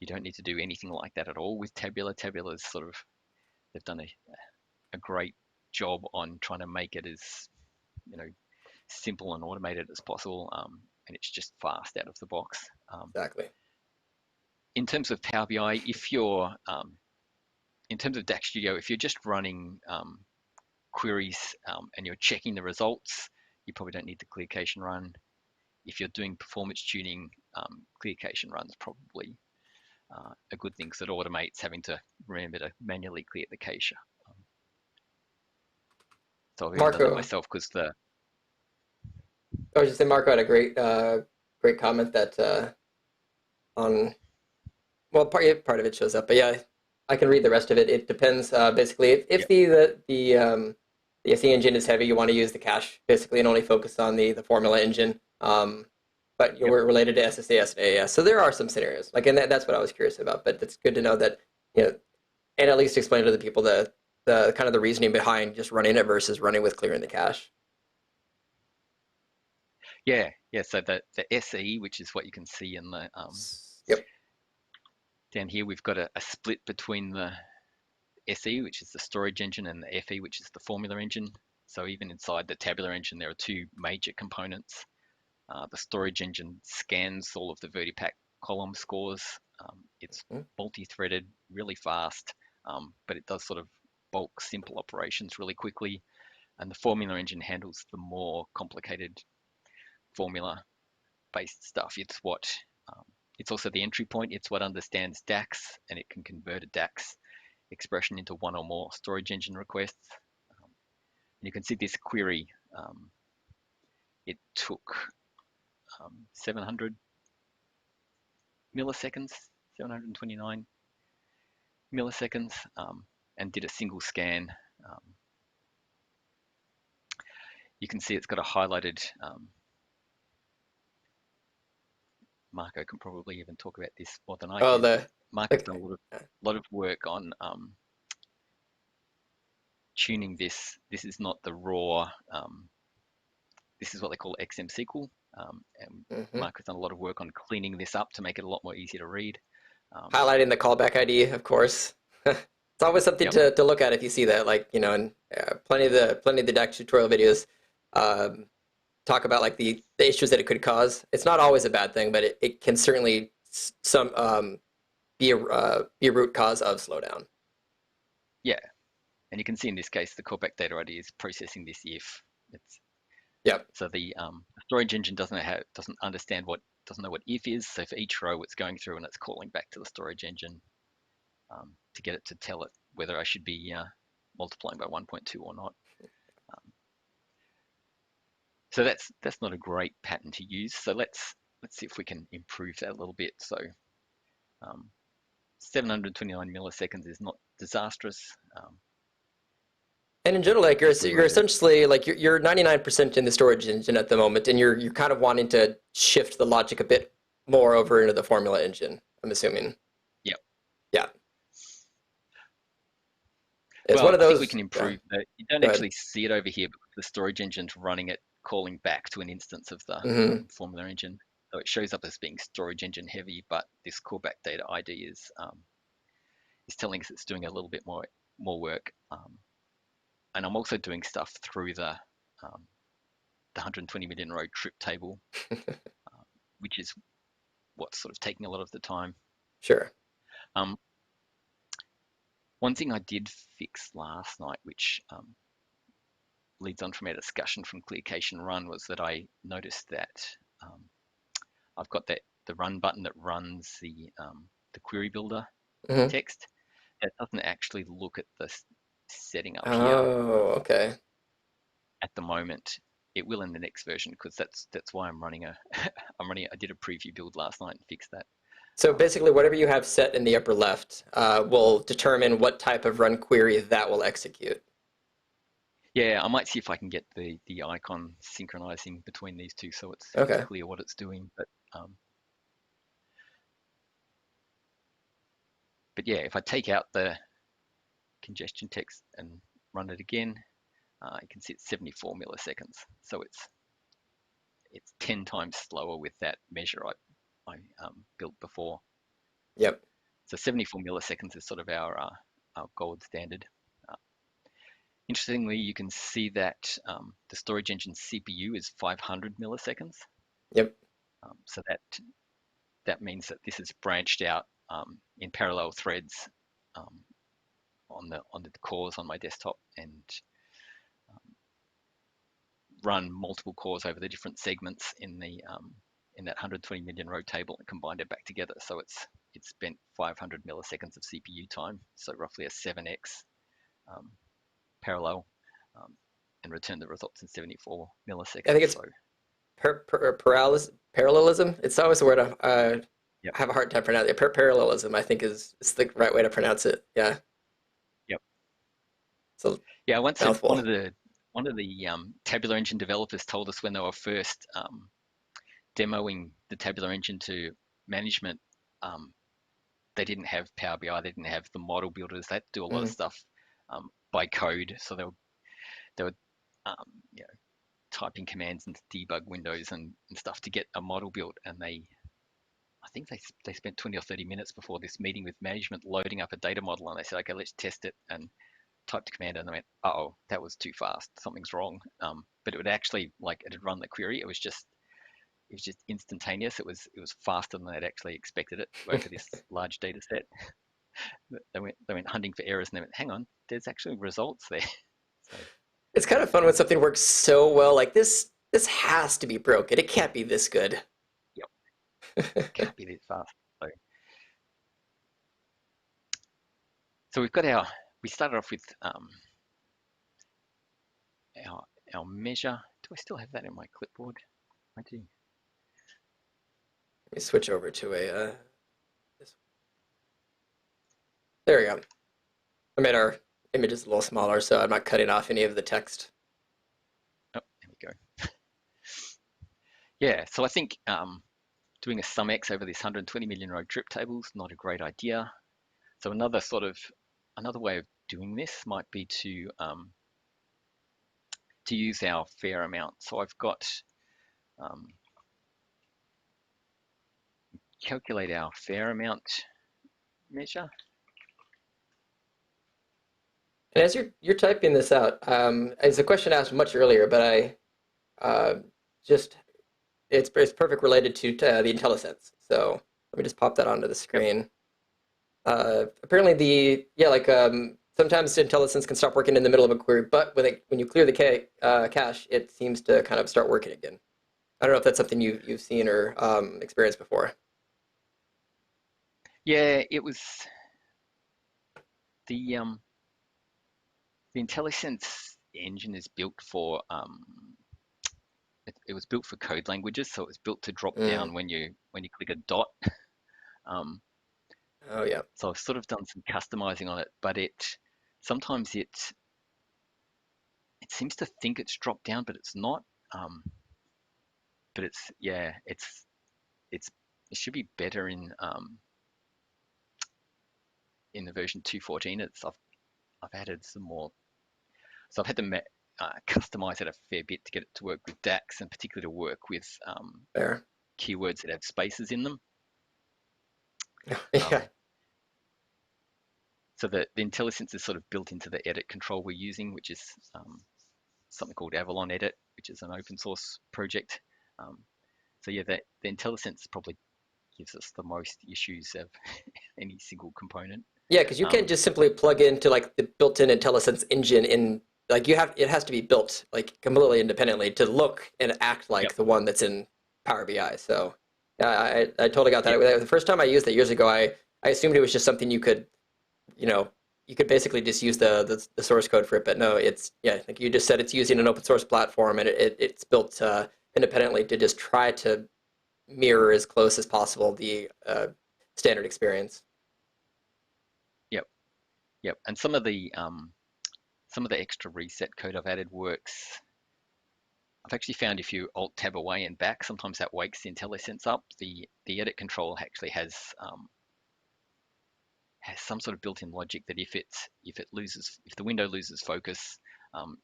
you don't need to do anything like that at all with Tabular. Tabular's sort of, they've done a great job on trying to make it as, you know, simple and automated as possible. And it's just fast out of the box. Exactly. In terms of Power BI, if you're, in terms of DAX Studio, if you're just running queries and you're checking the results, you probably don't need the clear cache and run. If you're doing performance tuning, clear cache and run's probably a good thing because it automates having to remember to manually clear the cache. So I've even done that Marco, myself because the I was just saying, Marco had a great comment that on well, part of it shows up, but yeah, I can read the rest of it. It depends. Basically, if yeah the SE engine is heavy, you want to use the cache basically and only focus on the formula engine. But yep you're related to SSA, SNA, yeah. So there are some scenarios like, and that's what I was curious about. But it's good to know that you know, and at least explain to the people the kind of the reasoning behind just running it versus running with clearing the cache. yeah. So the SE, which is what you can see in the Yep. down here, we've got a split between the SE, which is the storage engine, and the FE, which is the formula engine. So even inside the tabular engine, there are two major components. The storage engine scans all of the Vertipack column scores. It's Mhm. multi-threaded, really fast, but it does sort of bulk simple operations really quickly. And the formula engine handles the more complicated formula-based stuff. Um, it's also the entry point. It's what understands DAX, and it can convert a DAX expression into one or more storage engine requests. And you can see this query. It took 700 milliseconds, 729 milliseconds, and did a single scan. Um, you can see it's got a highlighted. Marco can probably even talk about this more than I Oh, can, but Marco's like done a lot of work on tuning this. This is not the raw. This is what they call XMSQL, and mhm. Marco's done a lot of work on cleaning this up to make it a lot more easy to read. Um, Highlighting the callback ID, of course. It's always something yep. to look at if you see that, like, and plenty of the DAX tutorial videos um, talk about like the issues that it could cause. It's not always a bad thing, but it can certainly some be a root cause of slowdown. Yeah, and you can see in this case the callback data ID is processing this if. It's Yep. so the storage engine doesn't understand doesn't know what if is. So for each row, it's going through and it's calling back to the storage engine to get it to tell it whether I should be multiplying by 1.2 or not. Um, so that's not a great pattern to use. So let's see if we can improve that a little bit. So um, 729 milliseconds is not disastrous. And in general, like If we you're were to essentially like you're 99% in the storage engine at the moment, and you're kind of wanting to shift the logic a bit more over into the formula engine. I'm assuming. yeah. Yeah, it's one Well, of I think we those. can Yeah. improve that. You don't Go ahead. actually see it over here because the storage engine's running it, calling back to an instance of the Hmm. Formula engine. So it shows up as being storage engine heavy, but this callback data ID is telling us it's doing a little bit more work. And I'm also doing stuff through um, the 120 million row trip table, which is what's sort of taking a lot of the time. Sure. Um, one thing I did fix last night, which leads on from our discussion from Clear Cache and Run, was that I noticed that um, I've got the run button that runs the query builder Hmm. text. That doesn't actually look at the setting up here Oh, okay. at the moment. It will in the next version because that's why I'm running a I did a preview build last night and fixed that. So Um, basically, whatever you have set in the upper left will determine what type of run query that will execute. yeah, I might see if I can get the icon synchronizing between these two so it's Okay. clear what it's doing. But yeah, if I take out the congestion text and run it again, you can see it's 74 milliseconds. So it's 10 times slower with that measure I built before. Yep. So 74 milliseconds is sort of our gold standard. Uh, Interestingly, you can see that the storage engine CPU is 500 milliseconds. Yep. So that means that this is branched out in parallel threads um, on the cores on my desktop, and run multiple cores over the different segments in that 120 million row table and combined it back together. So it spent 500 milliseconds of CPU time, so roughly a 7x parallel, and returned the results in 74 I think milliseconds. it's So parallelism. It's always a word I yep, have a hard time pronouncing. Parallelism, I think, is the right way to pronounce it. Yeah, yep. it's a Yeah, I once had mouthful. one of the tabular engine developers told us when they were first demoing the tabular engine to management, um, they didn't have Power BI, they didn't have the model builders. They had to do a lot of Mm. stuff by code. So they were you know, typing commands into debug windows and stuff to get a model built. And I think they spent 20 or 30 minutes before this meeting with management loading up a data model. And they said, okay, let's test it. And typed a command and they went, oh, that was too fast. Something's wrong. But it would actually, like, it had run the query. It was just instantaneous. It was faster than they'd actually expected it over this large data set. They went hunting for errors and they went, hang on, there's actually results there. So It's kind of fun when something works so well. Like this. This has to be broken. It can't be this good. yep, can't be this fast. So, so we've got we started off with our our measure. Do I still have that in my clipboard? I do. Let me switch over to a. There we go. I made our images a little smaller, so I'm not cutting off any of the text. Oh, there we go. Yeah, so I think doing a sum x over this 120 million row trip table is not a great idea. So another way of doing this might be to use our fair amount. So I've got um, calculate our fair amount measure. And as you're typing this out, it's a question asked much earlier, but I just it's perfect related to the IntelliSense. So let me just pop that onto the Yep. screen. Apparently sometimes IntelliSense can stop working in the middle of a query, but when you clear the cache, it seems to kind of start working again. I don't know if that's something you've seen or experienced before. Yeah, it was the the IntelliSense engine is built for it was built for code languages, so it was built to drop Mm. down when you click a dot. Um, Oh yeah. so I've sort of done some customizing on it, but sometimes it seems to think it's dropped down, but it's not. Um, but it's it should be better in the version 2.14. I've added some more, so I've had to customize it a fair bit to get it to work with DAX, and particularly to work with Fair. keywords that have spaces in them. Yeah. Um, so the IntelliSense is sort of built into the edit control we're using, which is something called Avalon Edit, which is an open source project. Um, so yeah, the IntelliSense probably gives us the most issues of any single component. Yeah, because you can't Um, just simply plug into like the built-in IntelliSense engine in like it has to be built like completely independently to look and act yep, like the one that's in Power BI. So yeah, I totally got yeah, that. The first time I used it years ago, I assumed it was just something you know, you could basically just use the source code for it. But no, it's yeah, like you just said, it's using an open source platform and it's built independently to just try to mirror as close as possible the standard experience. yep, yep. And some of the extra reset code I've added works. I've actually found if you Alt Tab away and back, sometimes that wakes the IntelliSense up. The edit control actually has some sort of built-in logic that if the window loses focus,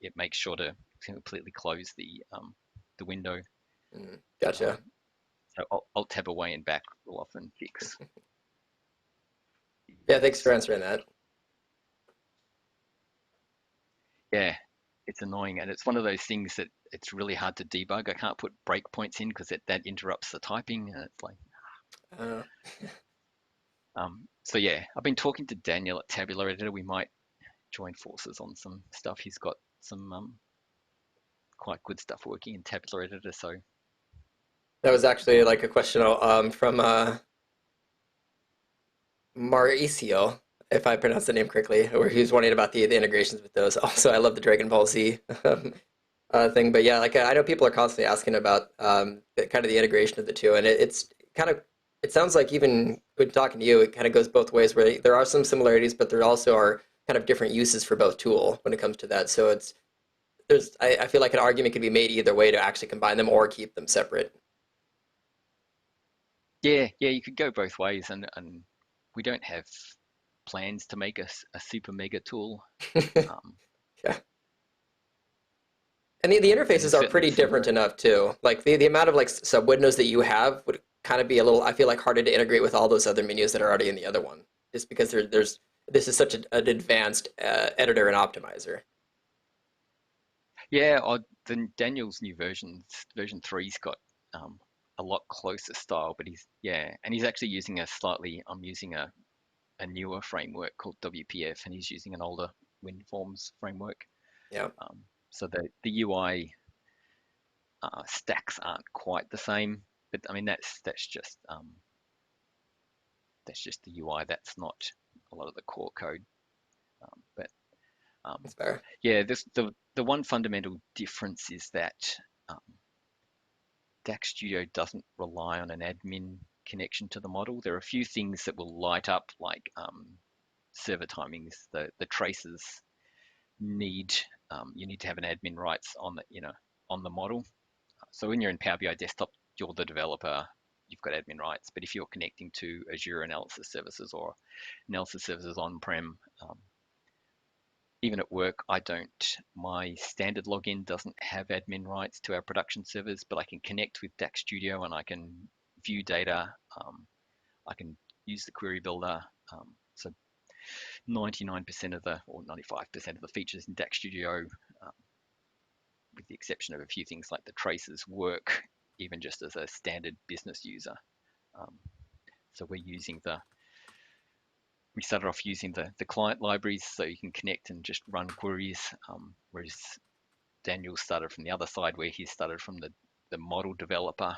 it makes sure to completely close the window. Mm, gotcha. Um, so Alt Tab away and back will often fix Yeah, thanks for issues. answering that. Yeah, it's annoying, and it's one of those things that it's really hard to debug. I can't put breakpoints in because that interrupts the typing, and it's like. Uh, So yeah, I've been talking to Daniel at Tabular Editor. We might join forces on some stuff. He's got some quite good stuff working in tabular editor. So That was actually like a question from Mauricio, if I pronounced the name correctly, where he was wanting about the integrations with those. Also, I love the Dragon Ball Z thing, but yeah, like I know people are constantly asking about kind of the integration of the two, and it's kind of it sounds like even with talking to you, it kind of goes both ways, where there are some similarities, but there also are kind of different uses for both tool when it comes to that. So it's I feel like an argument could be made either way to actually combine them or keep them separate. yeah, yeah, you could go both ways, and we don't have plans to make a super mega tool. Um, Yeah. And the and there's interfaces are certainly pretty different similar. enough too. Like the amount of like sub windows that you have would kind of be a little, I feel like, harder to integrate with all those other menus that are already in the other one, just because there's this is such an advanced editor and optimizer. Yeah, then Daniel's new version three's got a lot closer style, but he's actually using a slightly. I'm using a newer framework called WPF, and he's using an older WinForms framework. Yeah, Um, so the UI stacks aren't quite the same, but I mean that's just the UI. That's not a lot of the core code. But um, that's fair. yeah, the one fundamental difference is that um, DAX Studio doesn't rely on an admin connection to the model. There are a few things that will light up, like server timings. The traces need you need to have an admin rights on the model. So when you're in Power BI Desktop, you're the developer. You've got admin rights. But if you're connecting to Azure Analysis Services or Analysis Services on-prem, even at work, I don't. My standard login doesn't have admin rights to our production servers, but I can connect with DAX Studio and I can view data. I can use the query builder. So 99% of or 95% of the features in DAX Studio, um, with the exception of a few things like the traces, work even just as a standard business user. Um, so we started off using the client libraries so you can connect and just run queries, whereas Daniel started from the other side where he started from the model developer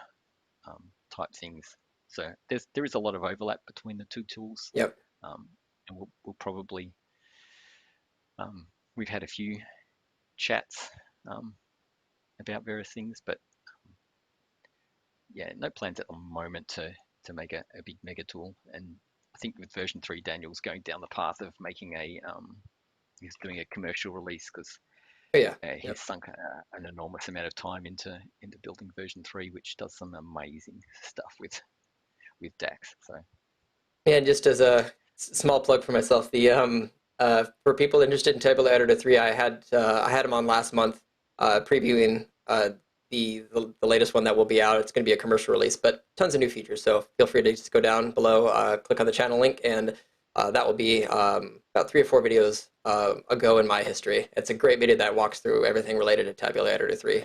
type things. So there is a lot of overlap between the two tools, Yep. and we'll probably um, we've had a few chats um, about various things, but yeah, no plans at the moment to make a big mega tool. And I think with version three, Daniel's going down the path of making he's doing a commercial release because Oh, yeah. he's Yep. sunk an enormous amount of time into building version three, which does some amazing stuff with DAX. So And just as a small plug for myself, the for people interested in Tabular Editor 3, I had him on last month previewing the latest one that will be out. It's going to be a commercial release, but tons of new features. So feel free to just go down below, click on the channel link, and that will be about 3 or 4 videos ago in my history. It's a great video that walks through everything related to Tabular Editor 3.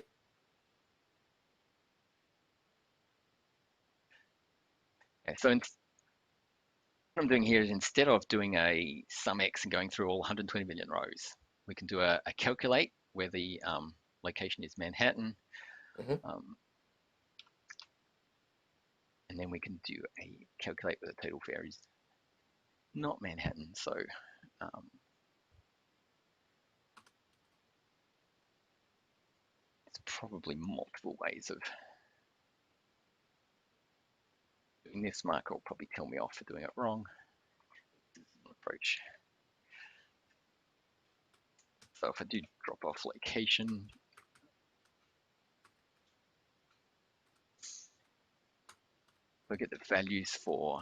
yeah, so what I'm doing here is instead of doing a sum x and going through all 120 million rows, we can do a calculate where the location is Manhattan, Hmm. um, and then we can do a calculate where the total fare is not Manhattan. So um, it's probably multiple ways of doing this. Mark will probably tell me off for doing it wrong. Approach. So if I do drop off location, look at the values for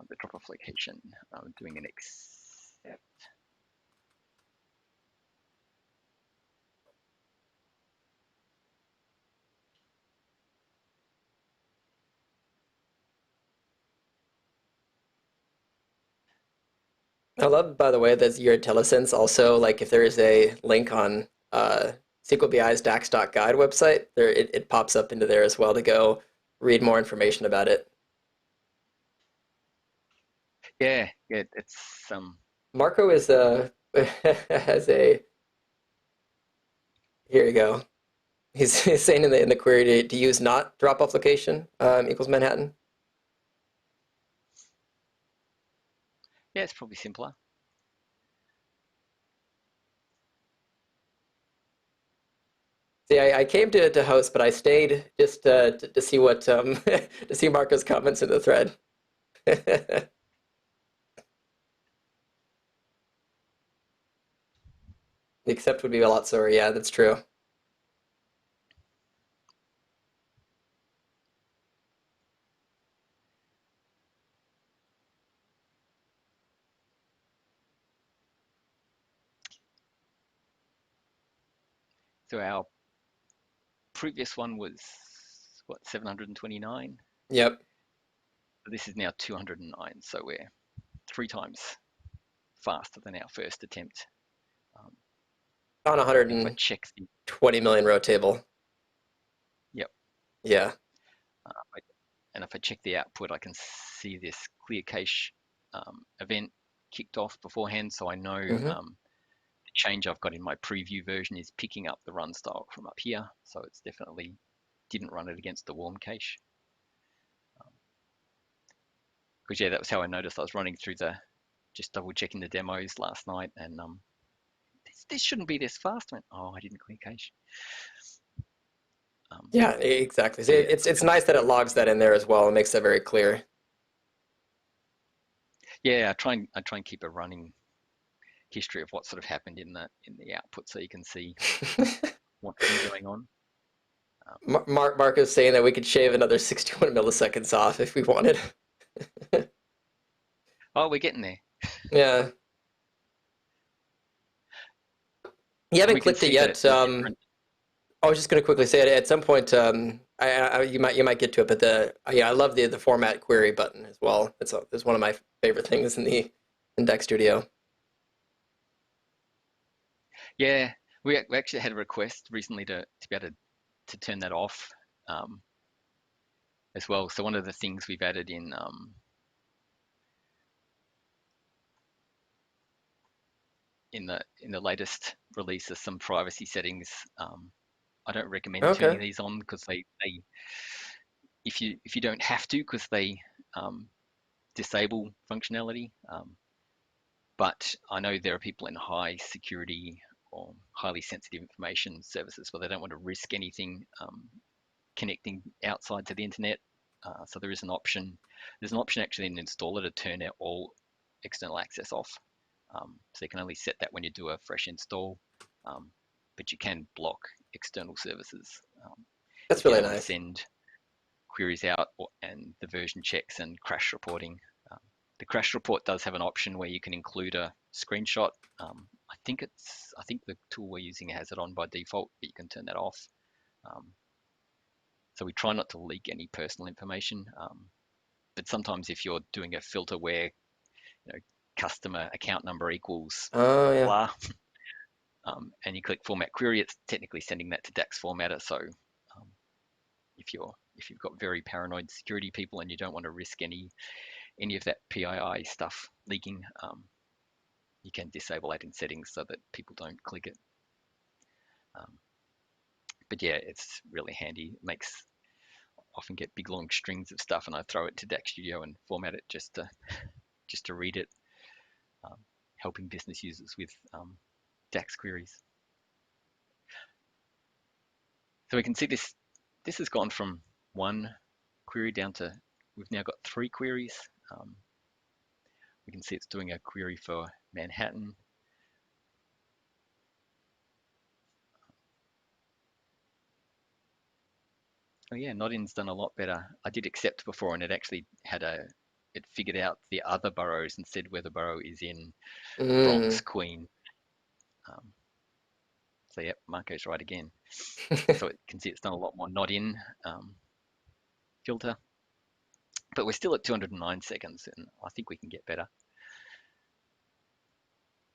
the drop off location. I'm doing an accept. I love, by the way, that your IntelliSense also, like if there is a link on SQL BI's DAX.guide website, it pops up into there as well to go read more information about it. Yeah, yeah, it's Marco is has here you go. He's saying in the query to use not drop off location equals Manhattan. Yeah, it's probably simpler. See, I came to host, but I stayed just to see what to see Marco's comments in the thread. The accept would be a lot slower. Yeah, that's true. So our previous one was what, 729? Yep. This is now 209, so we're 3 times faster than our first attempt. Um, On and if I 120 check the, million row table. yep, Yeah. and if I check the output, I can see this clear cache event kicked off beforehand, so I know Hmm. the change I've got in my preview version is picking up the run style from up here, so it's definitely didn't run it against the warm cache. Because yeah, that was how I noticed. I was running through just double checking the demos last night, and this shouldn't be this fast. I went, oh, I didn't clear cache. Yeah, exactly. So So yeah, it's nice that it logs that in there as well. It makes that very clear. yeah, I try and keep a running history of what sort of happened in the output, so you can see what's been going on. Mark is saying that we could shave another 61 milliseconds off if we wanted. Oh, we're getting there. Yeah. You And haven't we can clicked it see yet. the different. I was just going to quickly say it at some point. You might get to it, but yeah, I love the format query button as well. It's one of my favorite things in DAX Studio. Yeah, we actually had a request recently to be able to turn that off um, as well. So one of the things we've added in the latest release is some privacy settings. I don't recommend turning Okay. these on because they if you don't have to, because they um, disable functionality. But I know there are people in high security or highly sensitive information services where they don't want to risk anything connecting outside to the internet. So there is an option. There's an option actually in the installer to turn out all external access off. So you can only set that when you do a fresh install, but you can block external services That's if you really don't want to nice. send queries out and the version checks and crash reporting. Um, the crash report does have an option where you can include a screenshot. I think the tool we're using has it on by default, but you can turn that off. Um, so we try not to leak any personal information. But sometimes if you're doing a filter where customer account number equals Oh blah yeah. blah, and you click format query, it's technically sending that to DAX formatter. So if you've got very paranoid security people and you don't want to risk any of that PII stuff leaking, you can disable that in settings so that people don't click it. Um, but yeah, it's really handy. It makes often get big long strings of stuff, and I throw it to DAX Studio and format it just to read it, um, helping business users with DAX queries. So we can see this has gone from one query down to we've now got 3 queries. We can see it's doing a query for Manhattan. Oh yeah, Nottingham's done a lot better. I did accept before, and it actually it figured out the other boroughs and said where the borough is in Bronx, Mm. Queen. Um, so yep, Marco's right again. So it can see it's done a lot more not in filter, but we're still at 209 seconds, and I think we can get better.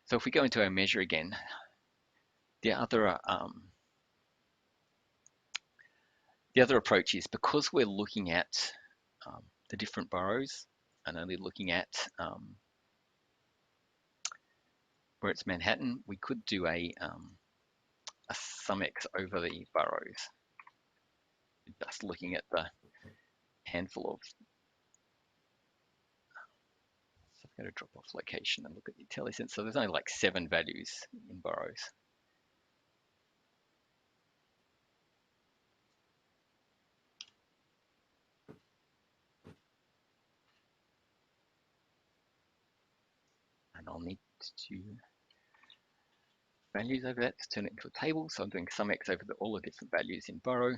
So if we go into our measure again, the other approach is because we're looking at the different boroughs and only looking at where it's Manhattan, we could do a a sumx over the boroughs. Just looking at the handful of, so I'm going to drop off location and look at the IntelliSense. So there's only like 7 values in boroughs. And I'll need to values over that to turn it into a table. So I'm doing sumx over all the different values in borough.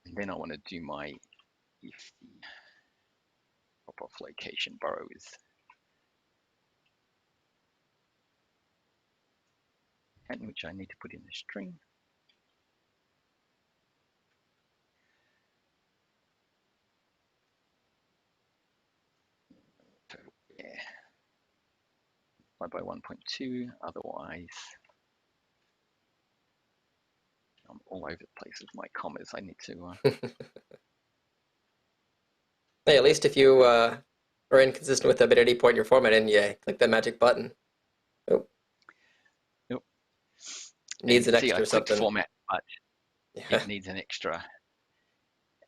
And then I want to do my if the drop-off location borough is Manhattan, which I need to put in the string. Total, yeah, by 1.2. Otherwise, I'm all over the place with my commas. I need to. Hey, at least if you are inconsistent with them at any point in your format, and yeah, click that magic button. Oh, Nope. needs an See, I extra clicked something. format, but Yeah, it needs an extra.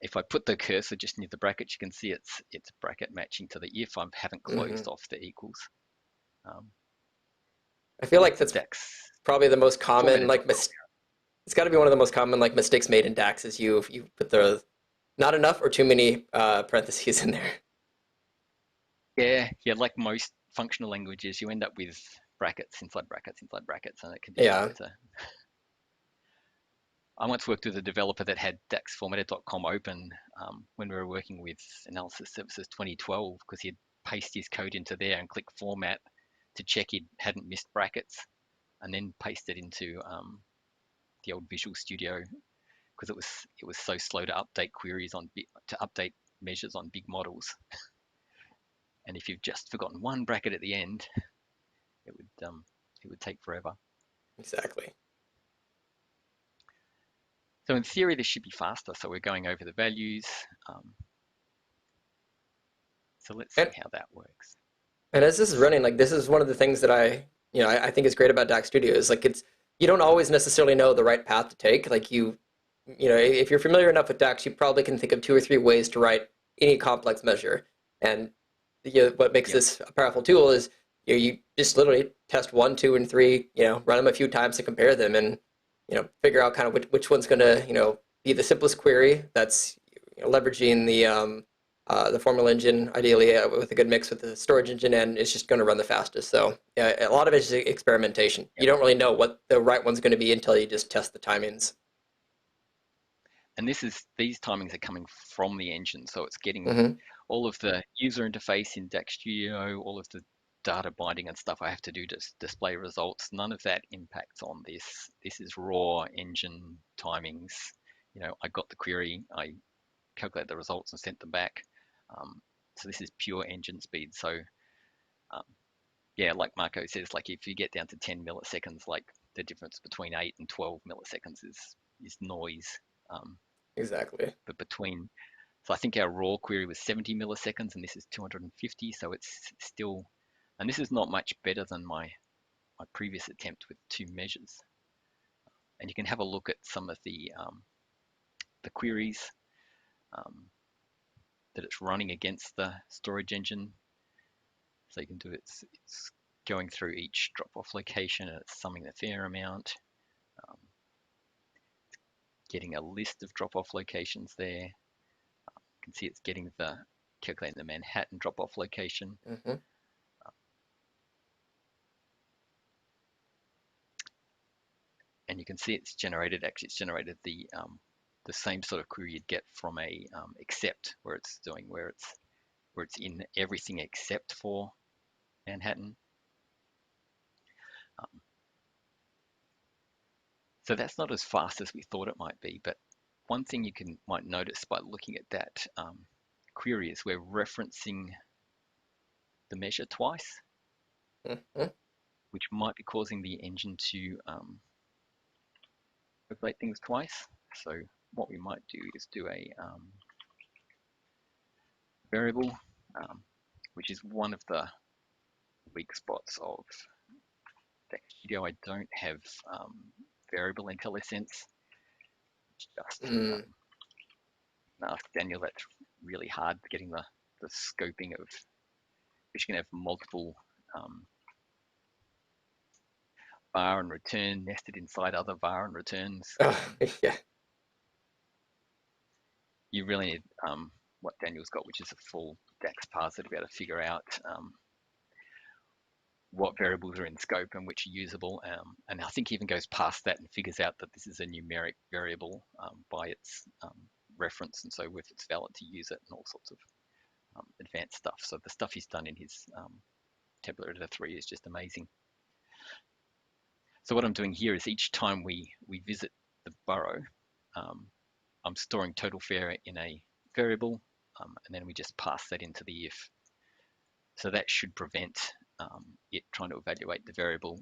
If I put the cursor just near the brackets, you can see it's bracket matching to the if. I haven't closed off the equals. I feel like The that's DAX probably the most common formatted. like it's got to be one of the most common like mistakes made in DAX is you put the not enough or too many parentheses in there. Yeah, like most functional languages, you end up with brackets inside brackets inside brackets, and it can be Yeah, hard to. I once worked with a developer that had daxformatted.com open when we were working with Analysis Services 2012 because he had pasted his code into there and clicked format to check he hadn't missed brackets, and then pasted into the old Visual Studio because it was so slow to update queries to update measures on big models. And if you've just forgotten one bracket at the end, it would take forever. exactly. So in theory, this should be faster. So we're going over the values. So let's see And how that works. and as this is running, like this is one of the things that I think is great about DAX Studio is like it's you don't always necessarily know the right path to take. Like if you're familiar enough with DAX, you probably can think of 2 or 3 ways to write any complex measure. And what makes Yep. this a powerful tool is you just literally test 1, 2, and 3. Run them a few times to compare them, and figure out kind of which one's going to be the simplest query that's leveraging the formula engine, ideally with a good mix with the storage engine, and it's just going to run the fastest. So a lot of it is experimentation. You Yep. don't really know what the right one's going to be until you just test the timings. And these timings are coming from the engine, so it's getting Hmm. all of the user interface in DAX Studio, all of the data binding and stuff I have to do to display results. None of that impacts on this. This is raw engine timings. I got the query, I calculated the results and sent them back. So this is pure engine speed. So um, yeah, like Marco says, like if you get down to 10 milliseconds, like the difference between 8 and 12 milliseconds is noise. Um, Exactly. but so I think our raw query was 70 milliseconds and this is 250. So it's still, and this is not much better than my previous attempt with 2 measures. And you can have a look at some of the queries um, that it's running against the storage engine. So you can do it's going through each drop-off location and it's summing the fair amount, um, getting a list of drop-off locations there. You can see it's calculating the Manhattan drop-off location. Hmm. And you can see it's generated the same sort of query you'd get from a except where it's in everything except for Manhattan. Um, so that's not as fast as we thought it might be, but one thing you might notice by looking at that query is we're referencing the measure twice, Hmm. which might be causing the engine to calculate things twice. So what we might do is do a variable, which is one of the weak spots of DAX Studio. I don't have variable IntelliSense. Just Mm. ask Daniel. That's really hard getting the scoping of, which can have multiple var and return nested inside other var and returns. Oh, yeah. You really need what Daniel's got, which is a full DAX parser to be able to figure out what variables are in scope and which are usable. And I think he even goes past that and figures out that this is a numeric variable by its reference, and so if it's valid to use it, and all sorts of advanced stuff. So the stuff he's done in his tabular editor 3 is just amazing. So what I'm doing here is each time we visit the burrow, I'm storing total fare in a variable, and then we just pass that into the if. So that should prevent it trying to evaluate the variable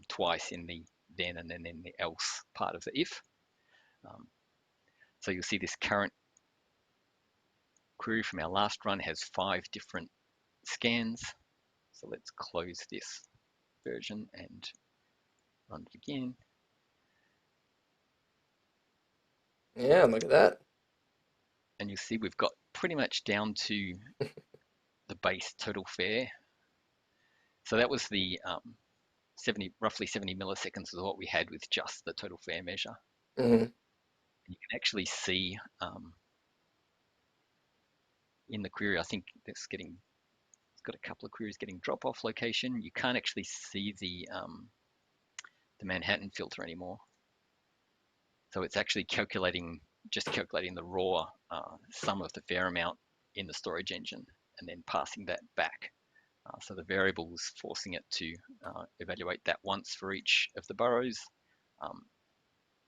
twice in the then and then in the else part of the if. So you'll see this current query from our last run has 5 different scans. So let's close this version and run it again. Yeah, look at that. And you'll see we've got pretty much down to the base total fare. So that was the roughly 70 milliseconds is what we had with just the total fare measure. Mm-hmm. You can actually see in the query, I think it's got a couple of queries getting drop-off location. You can't actually see the Manhattan filter anymore. So it's actually just calculating the raw sum of the fare amount in the storage engine and then passing that back. So the variable is forcing it to evaluate that once for each of the burrows.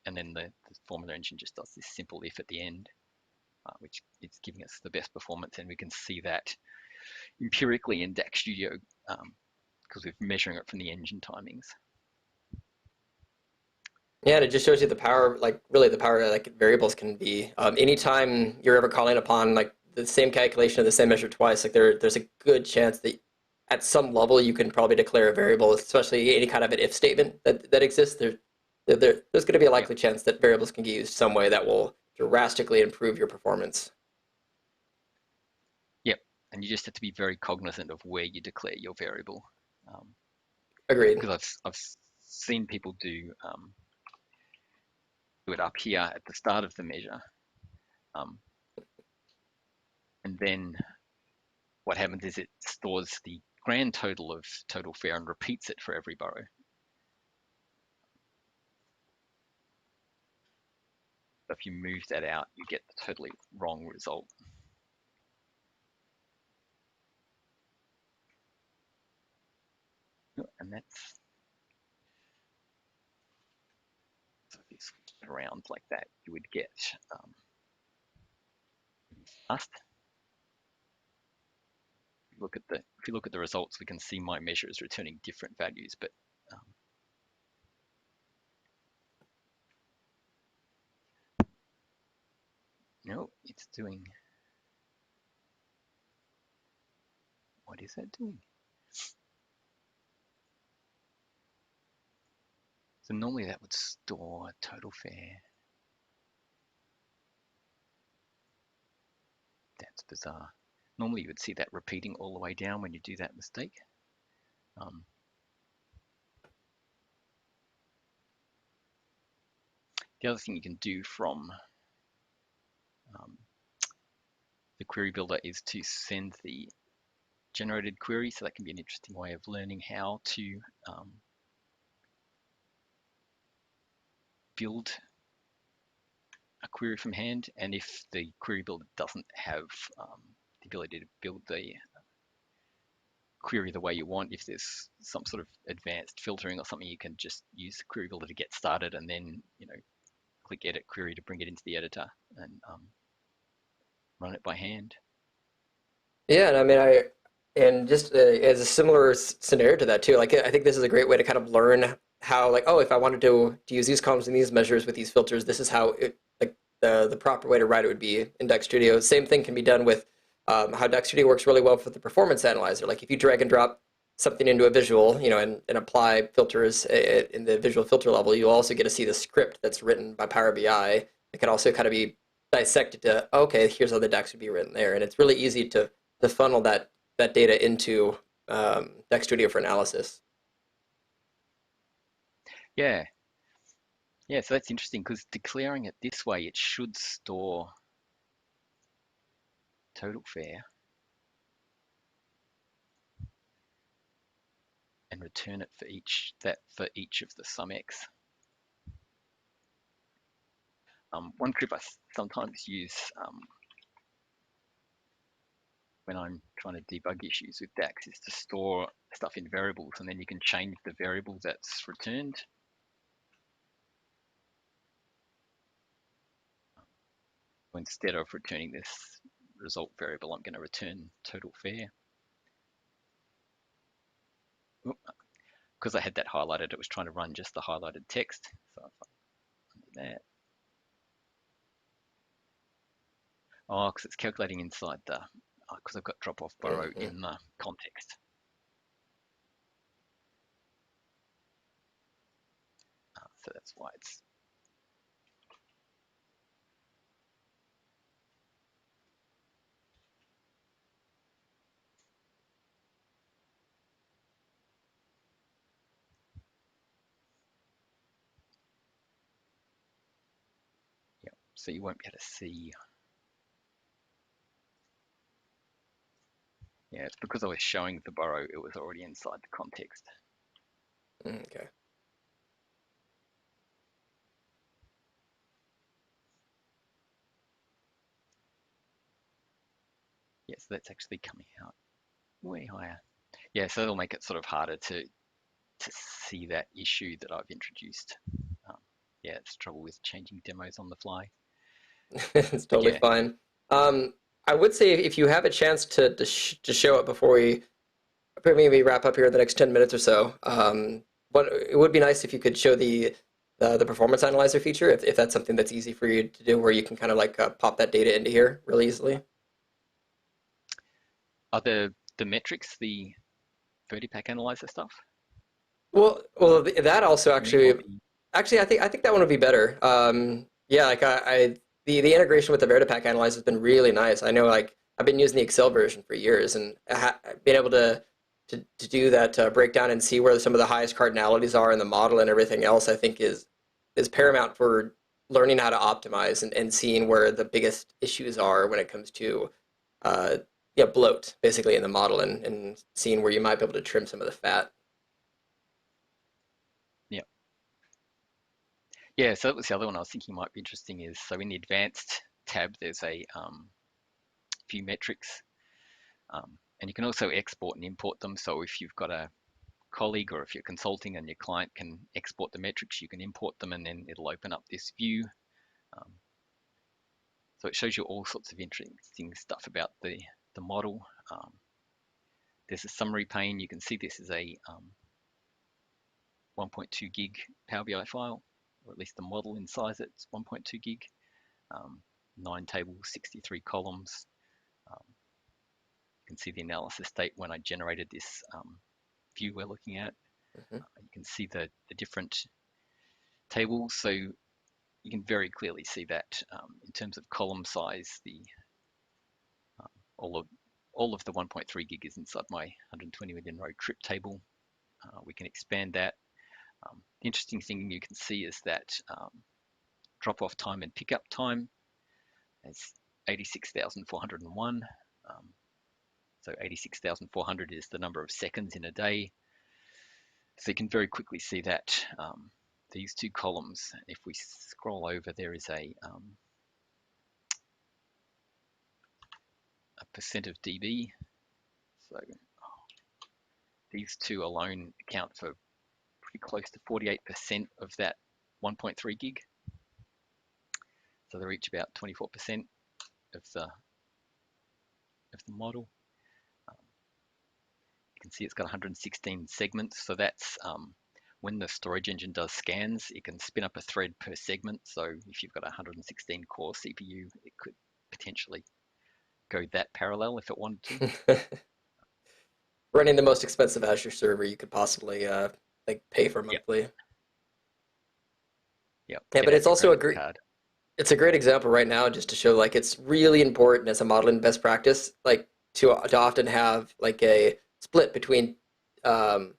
And then the formula engine just does this simple if at the end, which is giving us the best performance. And we can see that empirically in DAX Studio because we're measuring it from the engine timings. Yeah, and it just shows you the power, like really the power like variables can be. Anytime you're ever calling upon like the same calculation of the same measure twice, like there's a good chance that at some level you can probably declare a variable, especially any kind of an if statement that exists. There's going to be a likely chance that variables can get used some way that will drastically improve your performance. Yep, and you just have to be very cognizant of where you declare your variable. Agreed. Because I've seen people do it up here at the start of the measure. And then what happens is it stores the grand total of total fare and repeats it for every burrow. So if you move that out, you get the totally wrong result. And that's, so if you switch it around like that, you would get fast. If you look at the results, we can see my measure is returning different values, but no, it's doing, what is that doing? So normally that would store total fare. That's bizarre. Normally you would see that repeating all the way down when you do that mistake. The other thing you can do from the query builder is to send the generated query. So that can be an interesting way of learning how to build a query from hand. And if the query builder doesn't have the ability to build the query the way you want, if there's some sort of advanced filtering or something, you can just use the query builder to get started and then, click edit query to bring it into the editor and run it by hand. Yeah, and I mean, and just as a similar scenario to that too, like I think this is a great way to kind of learn how, like, oh, if I wanted to use these columns and these measures with these filters, this is how like the proper way to write it would be in DAX Studio. Same thing can be done with how DAX Studio works really well for the performance analyzer. Like if you drag and drop something into a visual, and apply filters in the visual filter level, you'll also get to see the script that's written by Power BI. It can also kind of be dissected to, okay, here's how the DAX would be written there. And it's really easy to funnel that data into DAX Studio for analysis. Yeah, yeah. So that's interesting because declaring it this way, it should store total fare and return it for each of the sum x. One trick I sometimes use when I'm trying to debug issues with DAX is to store stuff in variables, and then you can change the variable that's returned. Instead of returning this result variable, I'm going to return total fare. Because I had that highlighted, it was trying to run just the highlighted text. So if I undo that. Oh, because it's calculating inside the, because I've got drop off borrow in the context. So that's why it's. Yeah, so you won't be able to see. Yeah, it's because I was showing the borrow, it was already inside the context. Okay. Yeah, so that's actually coming out way higher. Yeah, so it'll make it sort of harder to see that issue that I've introduced. Yeah, it's trouble with changing demos on the fly. It's But totally yeah, fine. I would say if you have a chance to show it before we maybe wrap up here in the next 10 minutes or so, but it would be nice if you could show the performance analyzer feature, if that's something that's easy for you to do, where you can kind of like pop that data into here really easily. are the metrics the Vertipack analyzer stuff? Well, that also You mean, or actually, the I think that one would be better. Yeah, like the integration with the Vertipack analyzer has been really nice. I know, like I've been using the Excel version for years, and being able to do that breakdown and see where some of the highest cardinalities are in the model and everything else, I think is paramount for learning how to optimize and seeing where the biggest issues are when it comes to uh, yeah, bloat basically in the model, and seeing where you might be able to trim some of the fat. yeah. Yeah, so that was the other one I was thinking might be interesting is, so in the advanced tab, there's a few metrics, and you can also export and import them. So if you've got a colleague or if you're consulting and your client can export the metrics, you can import them and then it'll open up this view. Um, so it shows you all sorts of interesting stuff about the model. There's a summary pane. You can see this is a 1.2 gig Power BI file, or at least the model inside it's 1.2 gig. 9 tables, 63 columns. Um, you can see the analysis date when I generated this view we're looking at. Mhm. You can see the different tables, so you can very clearly see that in terms of column size, the um, all of all of the 1.3 gig is inside my 120 million row trip table. We can expand that. The interesting thing you can see is that drop-off time and pickup time is 86,401. So 86,400 is the number of seconds in a day. So you can very quickly see that these two columns, if we scroll over, there is a percent of dB. So these two alone account for pretty close to 48% of that 1.3 gig. So they're each about 24% of the model. You can see it's got 116 segments. So that's when the storage engine does scans, it can spin up a thread per segment. So if you've got a 116 core CPU, it could potentially go that parallel if it wanted to. running the most expensive Azure server you could possibly like pay for Yep, monthly. yep. Yeah, Get but out it's your also a credit great card. it's a great example right now just to show like it's really important as a modeling best practice like to often have like a split between um,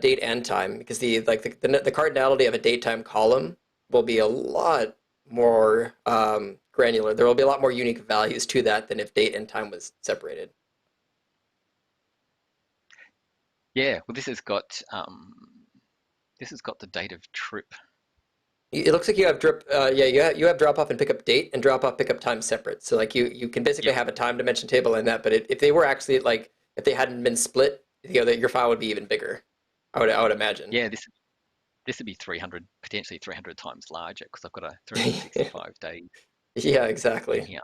date and time because the cardinality of a date time column will be a lot more granular. There will be a lot more unique values to that than if date and time was separated. Yeah, well, this has got the date of trip. It looks like you have you have drop off and pick up date and drop off pick up time separate. So like you can basically Yep. have a time dimension table in that, but if they were actually like if they hadn't been split, your file would be even bigger. I would imagine. Yeah, this would be 300, potentially 300 times larger because I've got a 365 days Yeah, in exactly. here.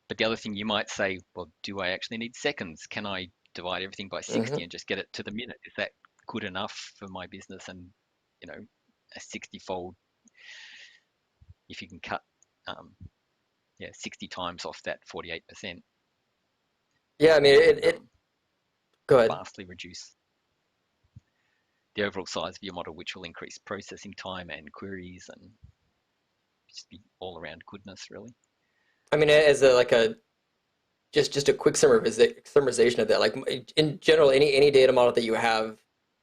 But the other thing you might say, well, do I actually need seconds? Can I divide everything by 60 Hmm. and just get it to the minute? Is that good enough for my business? And, you know, a 60-fold, if you can cut, um, yeah, 60 times off that 48%, Yeah, I mean you can it go ahead. vastly reduce the overall size of your model, which will increase processing time and queries and just be all around goodness, really. I mean as a like a just a quick summarization of that. Like in general, any data model that you have,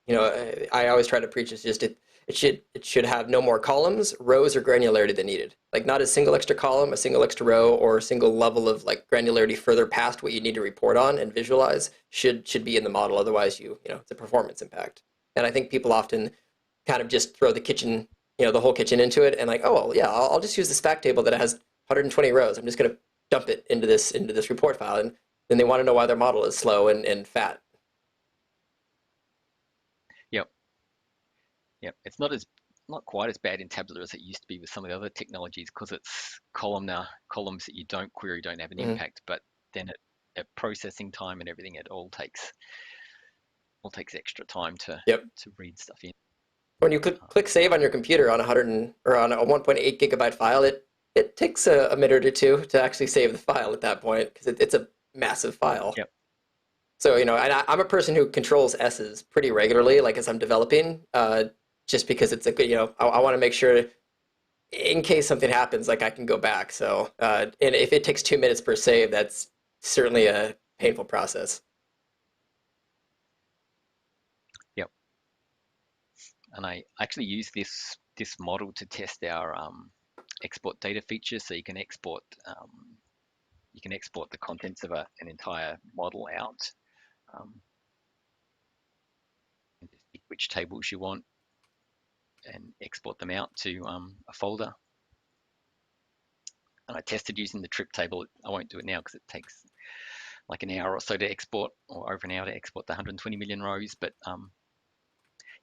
I always try to preach is just it should have no more columns, rows, or granularity than needed. Like not a single extra column, a single extra row, or a single level of like granularity further past what you need to report on and visualize should be in the model. Otherwise, it's a performance impact. And I think people often kind of just throw the kitchen, the whole kitchen into it, and like, oh well, yeah, I'll just use this fact table that has 120 rows. I'm just going to dump it into this report file, and then they want to know why their model is slow and fat. Yep, yep. It's not quite as bad in tabular as it used to be with some of the other technologies because it's columnar columns that you don't query don't have an Mm-hmm. impact, but then at processing time and everything, it all takes extra time Yep. to read stuff in. When you click Um, save on your computer on or on a 1.8 gigabyte file, it takes a minute or two to actually save the file at that point because it's a massive file. yep, So, and I'm a person who controls S's pretty regularly, like as I'm developing, just because it's a good, I want to make sure in case something happens, like I can go back. So, and if it takes 2 minutes per save, that's certainly a painful process. yep. And I actually use this model to test our export data feature, so you can export the contents of an entire model out um, and just pick which tables you want and export them out to a folder. And I tested using the trip table. I won't do it now because it takes like an hour or so to export, or over an hour to export the 120 million rows. But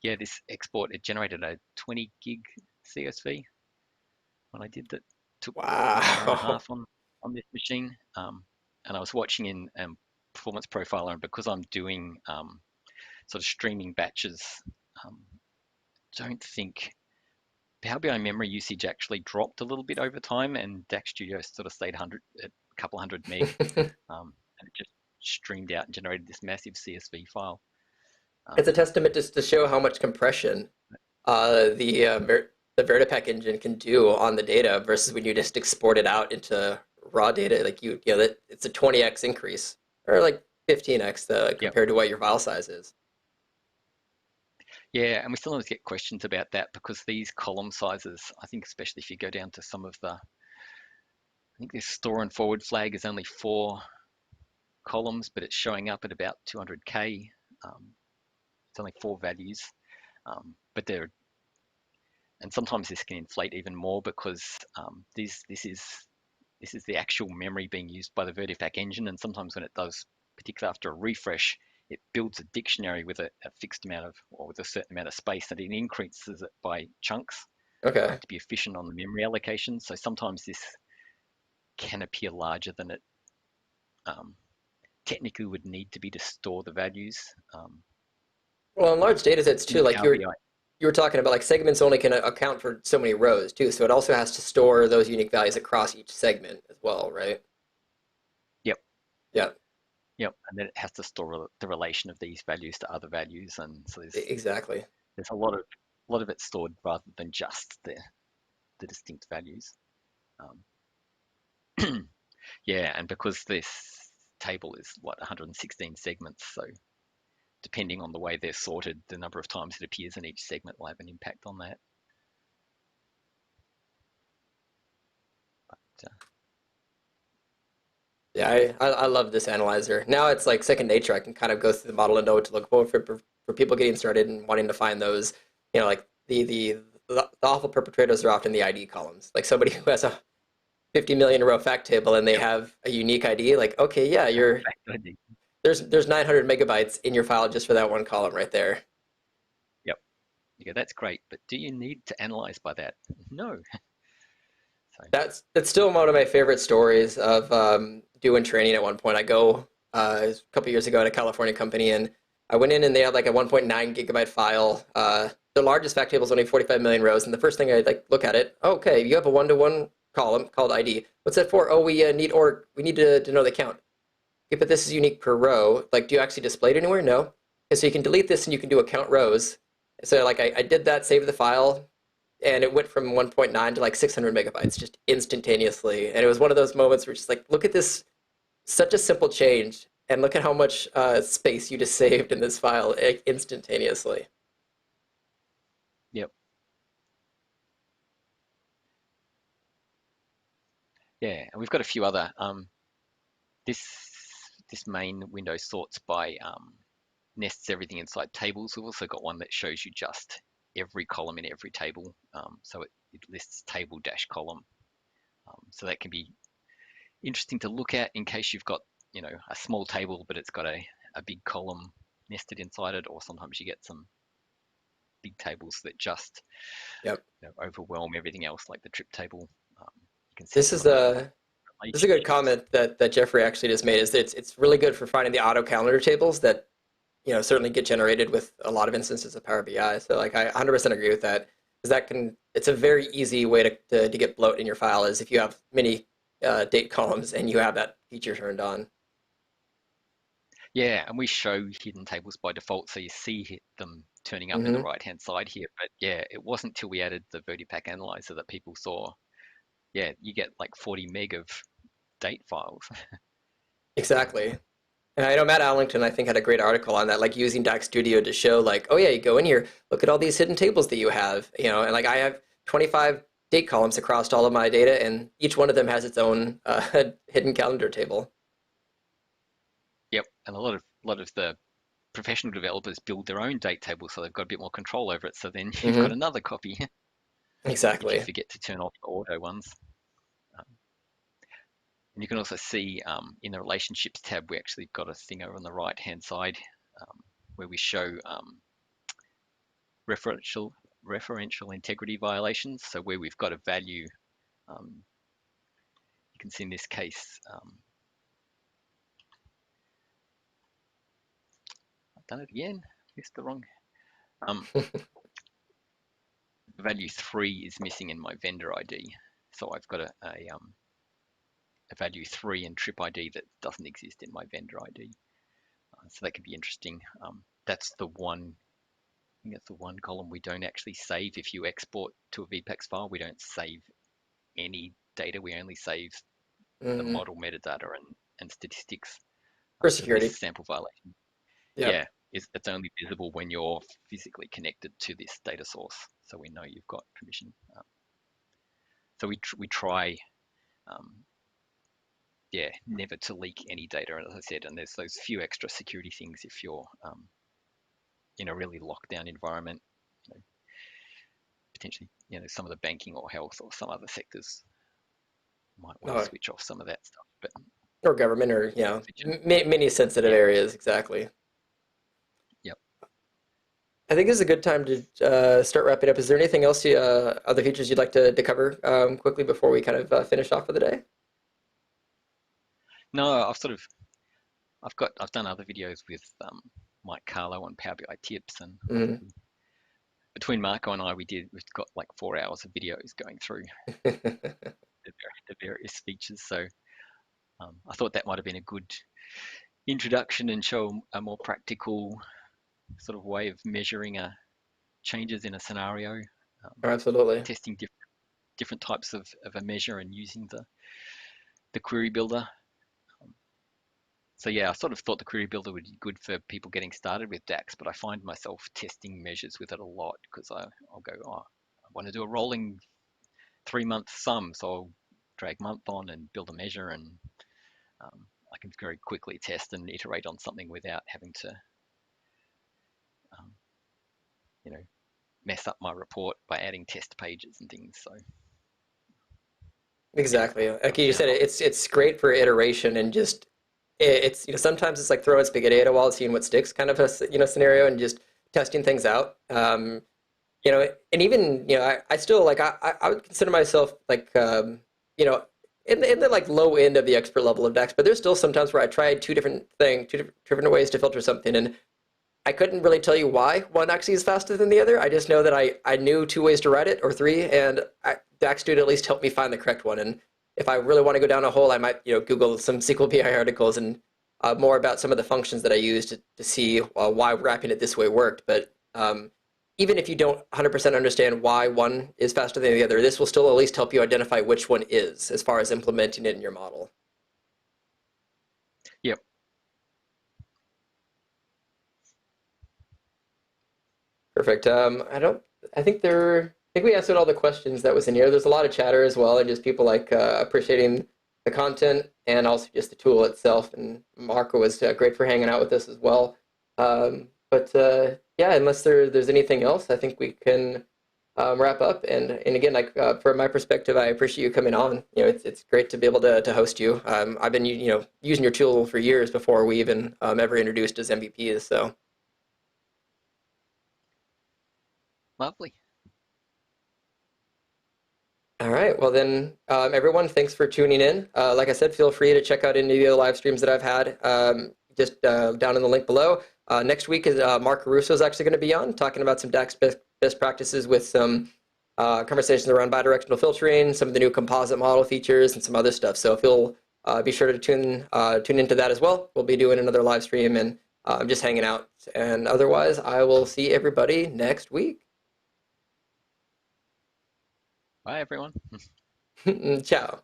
yeah, this export, it generated a 20 gig CSV when I did that. Took an hour and a Wow. half on this machine. And I was watching in Performance Profiler, and because I'm doing sort of streaming batches, um, don't think Power BI memory usage actually dropped a little bit over time, and DAX Studio sort of stayed 100, a couple hundred meg, and it just streamed out and generated this massive CSV file. It's a Um, testament just to show how much compression the Vertipack engine can do on the data versus when you just export it out into raw data. Like that it's a 20x increase or like 15x yep, compared to what your file size is. yeah, and we still always get questions about that because these column sizes, I think, especially if you go down to some of I think this store and forward flag is only 4 columns, but it's showing up at about 200K. It's only 4 values, but and sometimes this can inflate even more because this is the actual memory being used by the Vertipack engine, and sometimes when it does, particularly after a refresh, it builds a dictionary with a fixed amount of, or with a certain amount of space, and it increases it by chunks Okay. to be efficient on the memory allocation. So sometimes this can appear larger than it um, technically would need to be to store the values. Well, in large data sets too, In like Power BI, you were talking about, like segments only can account for so many rows too, so it also has to store those unique values across each segment as well, right? yep, Yeah. Yep, and then it has to store the relation of these values to other values, and so Exactly. there's a lot of it stored rather than just the distinct values. Um, yeah, and because this table is what 116 segments, so depending on the way they're sorted, the number of times it appears in each segment will have an impact on that. But, Yeah, I love this analyzer. Now it's like second nature. I can kind of go through the model and know what to look for people getting started and wanting to find those. Like the awful perpetrators are often the ID columns. Like somebody who has a 50 million row fact table and they yep, have a unique ID. Like, okay, yeah, there's 900 megabytes in your file just for that one column right there. yep. You go, that's great, but do you need to analyze by that? No. So, That's still one of my favorite stories of doing training. At one point, I go a couple years ago at a California company, and I went in and they had like a 1.9 gigabyte file. The largest fact table is only 45 million rows, and the first thing I like look at it, oh, okay, you have a one-to-one column called ID. What's that for? Oh, we need to know the count. Okay, but this is unique per row. Like, do you actually display it anywhere? No. Okay, so you can delete this and you can do a count rows. So like I did that, saved the file, and it went from 1.9 to like 600 megabytes just instantaneously. And it was one of those moments where it's just like, look at this, such a simple change, and look at how much space you just saved in this file instantaneously. yep. Yeah, and we've got a few other. This this main window sorts by nests everything inside tables. We've also got one that shows you just every column in every table. So it lists table dash column. So that can be interesting to look at in case you've got, a small table, but it's got a big column nested inside it, or sometimes you get some big tables that just Yep. overwhelm everything else, like the trip table. You can see This some is of the a this is a good relationships. comment that Jeffrey actually just made. Is that it's really good for finding the auto calendar tables that certainly get generated with a lot of instances of Power BI. So like I 100% agree with that because it's a very easy way to get bloat in your file is if you have many date columns and you have that feature turned on. Yeah, and we show hidden tables by default, so you see them turning up in the Hmm. right-hand side here. But yeah, it wasn't till we added the VertiPack analyzer that people saw, yeah, you get like 40 meg of date files. Exactly. And I know Matt Allington, I think, had a great article on that, like using DAX Studio to show, like, oh yeah, you go in here, look at all these hidden tables that you have, and like I have 25 date columns across all of my data, and each one of them has its own hidden calendar table. Yep, and a lot of the professional developers build their own date table, so they've got a bit more control over it. So then you've got Hmm. another copy if you Exactly. forget to turn off the auto ones. Um, and you can also see in the relationships tab, we actually got a thing over on the right-hand side where we show referential referential integrity violations. So where we've got a value, you can see in this case, I've done it again, missed the wrong. Um, value 3 is missing in my vendor ID. So I've got a value 3 in trip ID that doesn't exist in my vendor ID. So that could be interesting. That's the one, I think that's the one column we don't actually save. If you export to a VPAX file, we don't save any data. We only save the Hmm. model metadata and statistics. For So this security. sample violation, Yep. yeah, it's only visible when you're physically connected to this data source. So we know you've got permission. So we try, um, yeah, never to leak any data, as I said. And there's those few extra security things if you're in a really locked down environment. You know, potentially, some of the banking or health or some other sectors might want to Oh, switch off some of that stuff. But or government, or for general, many sensitive yeah, areas. Exactly. yep. I think this is a good time to start wrapping up. Is there anything else, other features you'd like to cover quickly before we kind of finish off for the day? No, I've done other videos with Mike Carlo on Power BI tips, and I think Hmm. between Marco and I, we've got like 4 hours of videos going through the various features. So I thought that might have been a good introduction and show a more practical sort of way of measuring changes in a scenario, Oh, absolutely. testing different types of a measure and using the query builder. So yeah, I sort of thought the query builder would be good for people getting started with DAX, but I find myself testing measures with it a lot because I'll go, oh, I want to do a rolling 3-month sum, so I'll drag month on and build a measure, and I can very quickly test and iterate on something without having to, um, you know, mess up my report by adding test pages and things. So yeah, Exactly. Like I've you found said, a lot. it's great for iteration and just it's sometimes it's like throwing spaghetti at a wall, seeing what sticks kind of a scenario and just testing things out. And even I still like I would consider myself like you know in the like low end of the expert level of DAX, but there's still sometimes where I tried two different ways to filter something, and I couldn't really tell you why one actually is faster than the other. I just know that I knew 2 ways to write it or three, and DAX Studio at least helped me find the correct one. And if I really want to go down a hole, I might Google some SQL BI articles and more about some of the functions that I used to see why wrapping it this way worked. But even if you don't 100% understand why one is faster than the other, this will still at least help you identify which one is as far as implementing it in your model. Yep. Perfect. I think we answered all the questions that was in here. There's a lot of chatter as well, and just people like appreciating the content and also just the tool itself. And Marco was great for hanging out with us as well. But yeah, unless there's anything else, I think we can wrap up. And again, like from my perspective, I appreciate you coming on. It's great to be able to host you. I've been using your tool for years before we even ever introduced as MVPs. So. Lovely. All right. Well, then, everyone, thanks for tuning in. Like I said, feel free to check out any of the live streams that I've had just down in the link below. Next week is Mark Caruso is actually going to be on talking about some DAX best practices with some conversations around bidirectional filtering, some of the new composite model features, and some other stuff. So if you'll be sure to tune into that as well. We'll be doing another live stream and just hanging out. And otherwise, I will see everybody next week. Bye, everyone. Ciao.